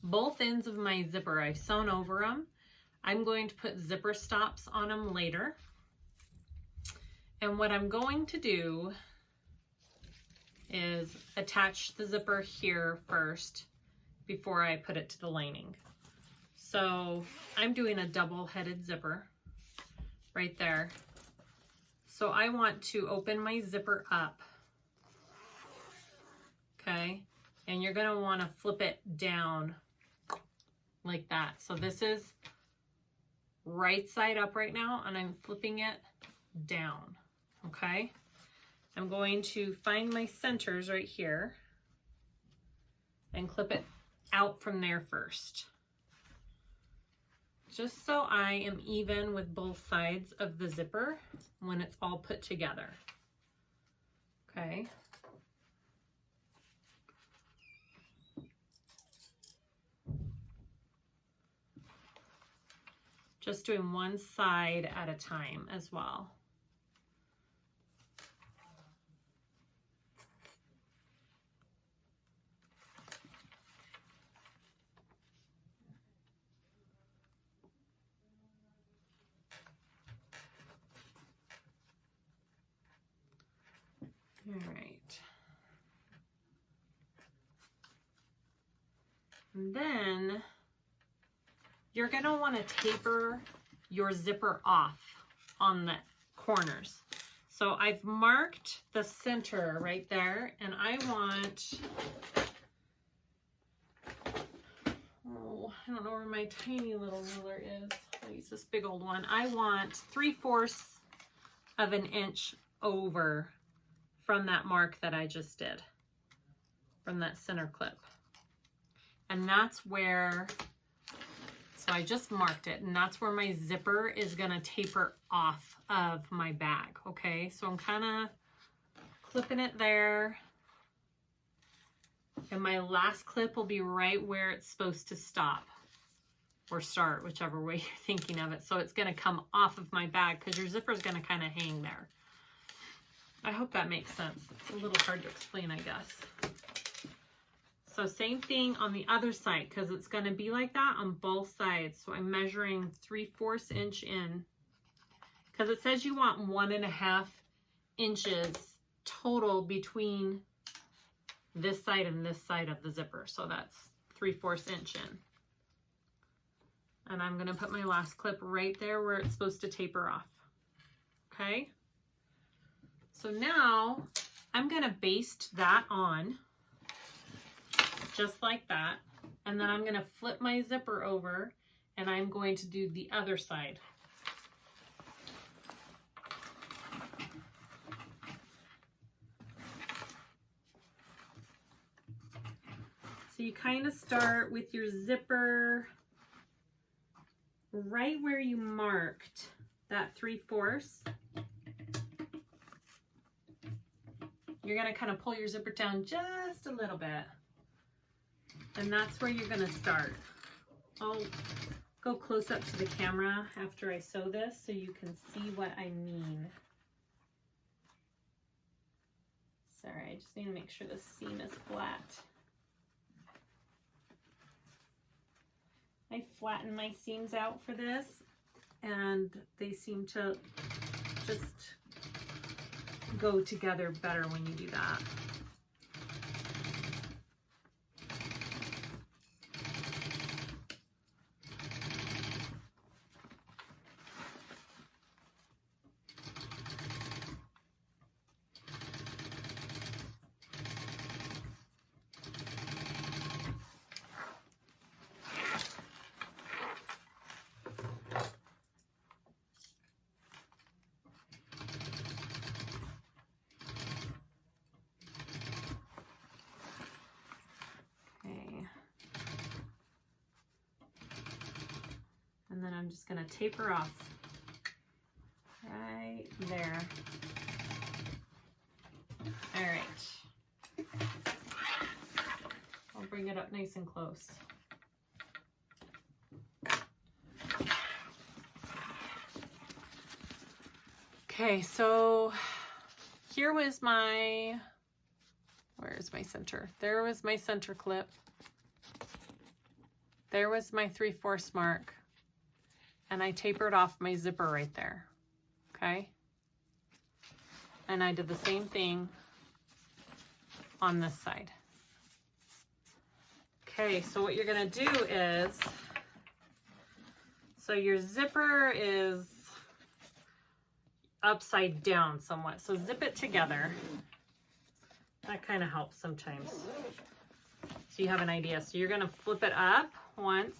both ends of my zipper. I've sewn over them. I'm going to put zipper stops on them later. And what I'm going to do is attach the zipper here first before I put it to the lining. So I'm doing a double-headed zipper right there. So I want to open my zipper up, okay? And you're gonna wanna flip it down like that. So this is right side up right now, and I'm flipping it down, okay? I'm going to find my centers right here and clip it out from there first, just so I am even with both sides of the zipper when it's all put together, okay? Just doing one side at a time as well. All right. And then you're going to want to taper your zipper off on the corners. So I've marked the center right there, and I want, oh, I don't know where my tiny little ruler is. I'll use this big old one. I want 3/4 of an inch over from that mark that I just did, from that center clip. And that's where, so I just marked it, and that's where my zipper is gonna taper off of my bag, okay? So I'm kinda clipping it there And my last clip will be right where it's supposed to stop or start, whichever way you're thinking of it. So it's going to come off of my bag because your zipper is going to kind of hang there. I hope that makes sense. It's a little hard to explain, I guess. So same thing on the other side because it's going to be like that on both sides. So I'm measuring 3/4 inch in because it says you want 1.5 inches total between this side and this side of the zipper. So that's 3/4 inch in. And I'm going to put my last clip right there where it's supposed to taper off. Okay. So now I'm going to baste that on just like that. And then I'm going to flip my zipper over and I'm going to do the other side. So you kind of start with your zipper right where you marked that 3/4. You're going to kind of pull your zipper down just a little bit. And that's where you're going to start. I'll go close up to the camera after I sew this so you can see what I mean. Sorry, I just need to make sure the seam is flat. I flatten my seams out for this and they seem to just go together better when you do that. And then I'm just going to taper off right there. All right. I'll bring it up nice and close. Okay, so here was my, where's my center? There was my center clip. There was my 3/4 mark. And I tapered off my zipper right there, okay? And I did the same thing on this side. Okay, so what you're gonna do is, so your zipper is upside down somewhat, so zip it together. That kind of helps sometimes. So you have an idea. So you're gonna flip it up once,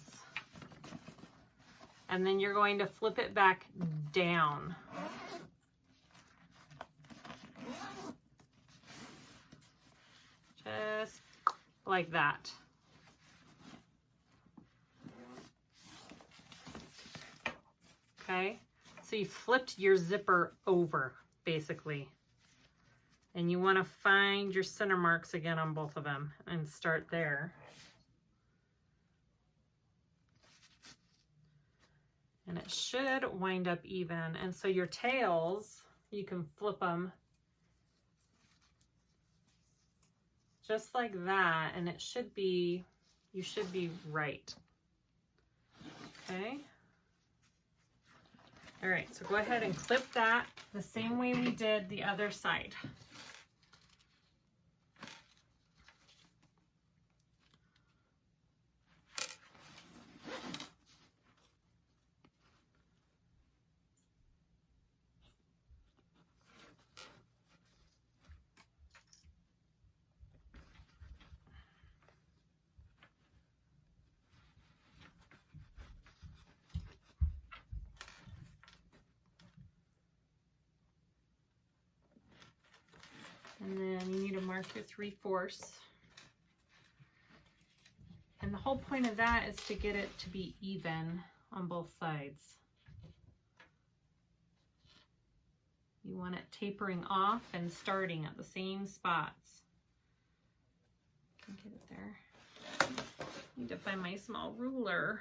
and then you're going to flip it back down. Just like that. Okay, so you flipped your zipper over, basically. And you want to find your center marks again on both of them and start there. And it should wind up even. And so your tails, you can flip them just like that. And it should be, you should be right. Okay. All right, so go ahead and clip that the same way we did the other side. And then you need to mark your 3/4. And the whole point of that is to get it to be even on both sides. You want it tapering off and starting at the same spots. Get it there. Need to find my small ruler.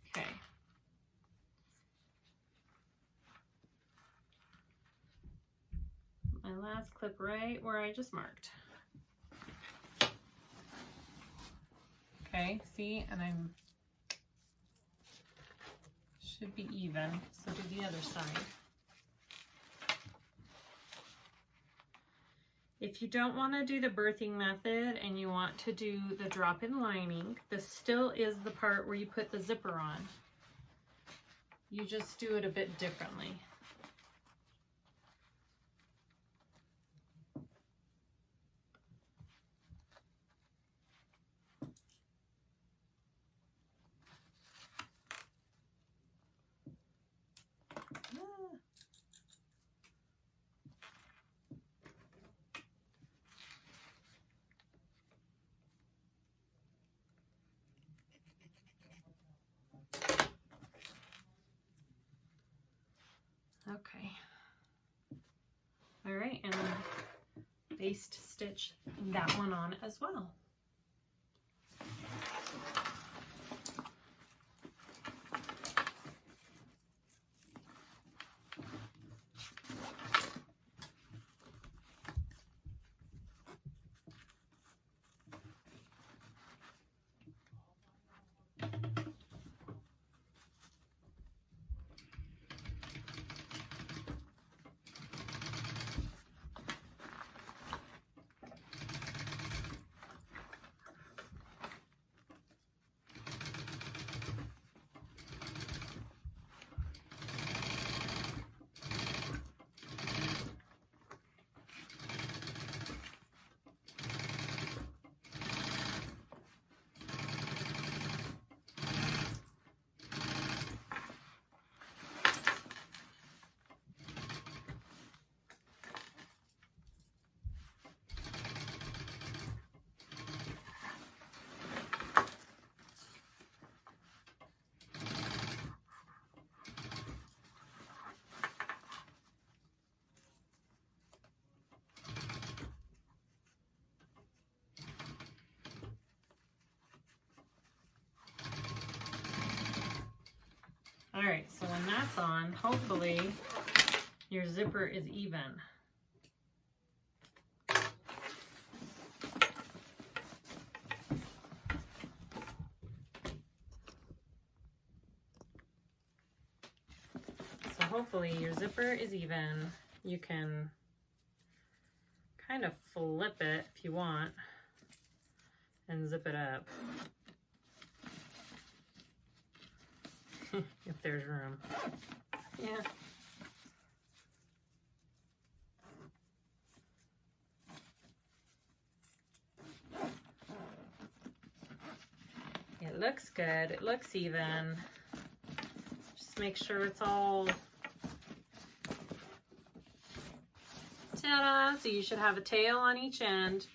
Okay. My last clip right where I just marked. Okay, see, and I'm should be even, so do the other side. If you don't want to do the birthing method and you want to do the drop-in lining, this still is the part where you put the zipper on. You just do it a bit differently. Okay. All right, and baste stitch that one on as well. All right, so when that's on, hopefully your zipper is even. So hopefully your zipper is even. You can kind of flip it if you want and zip it up. If there's room. Yeah. It looks good. It looks even. Just make sure it's all ta-da! So you should have a tail on each end.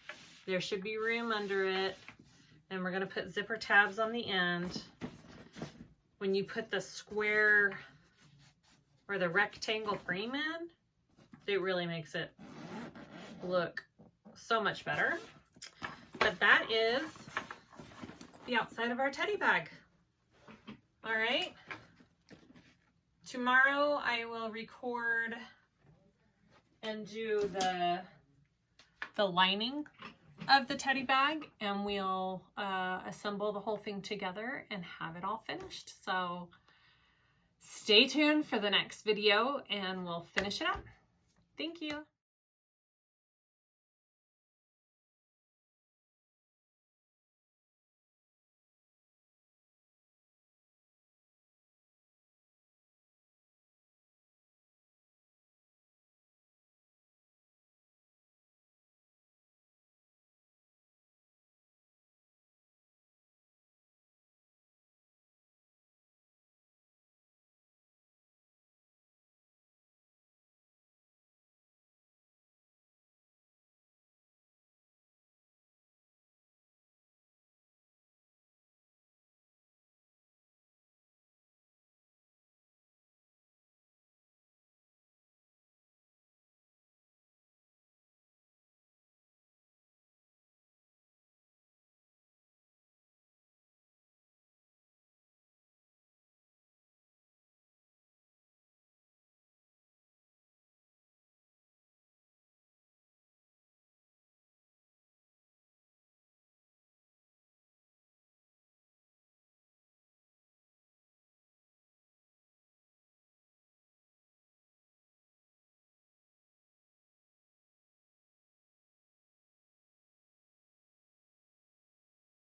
There should be room under it. And we're going to put zipper tabs on the end. When you put the square or the rectangle frame in, it really makes it look so much better. But that is the outside of our teddy bag. All right. Tomorrow I will record and do the lining of the teddy bag, and we'll assemble the whole thing together and have it all finished. So stay tuned for the next video and we'll finish it up. Thank you.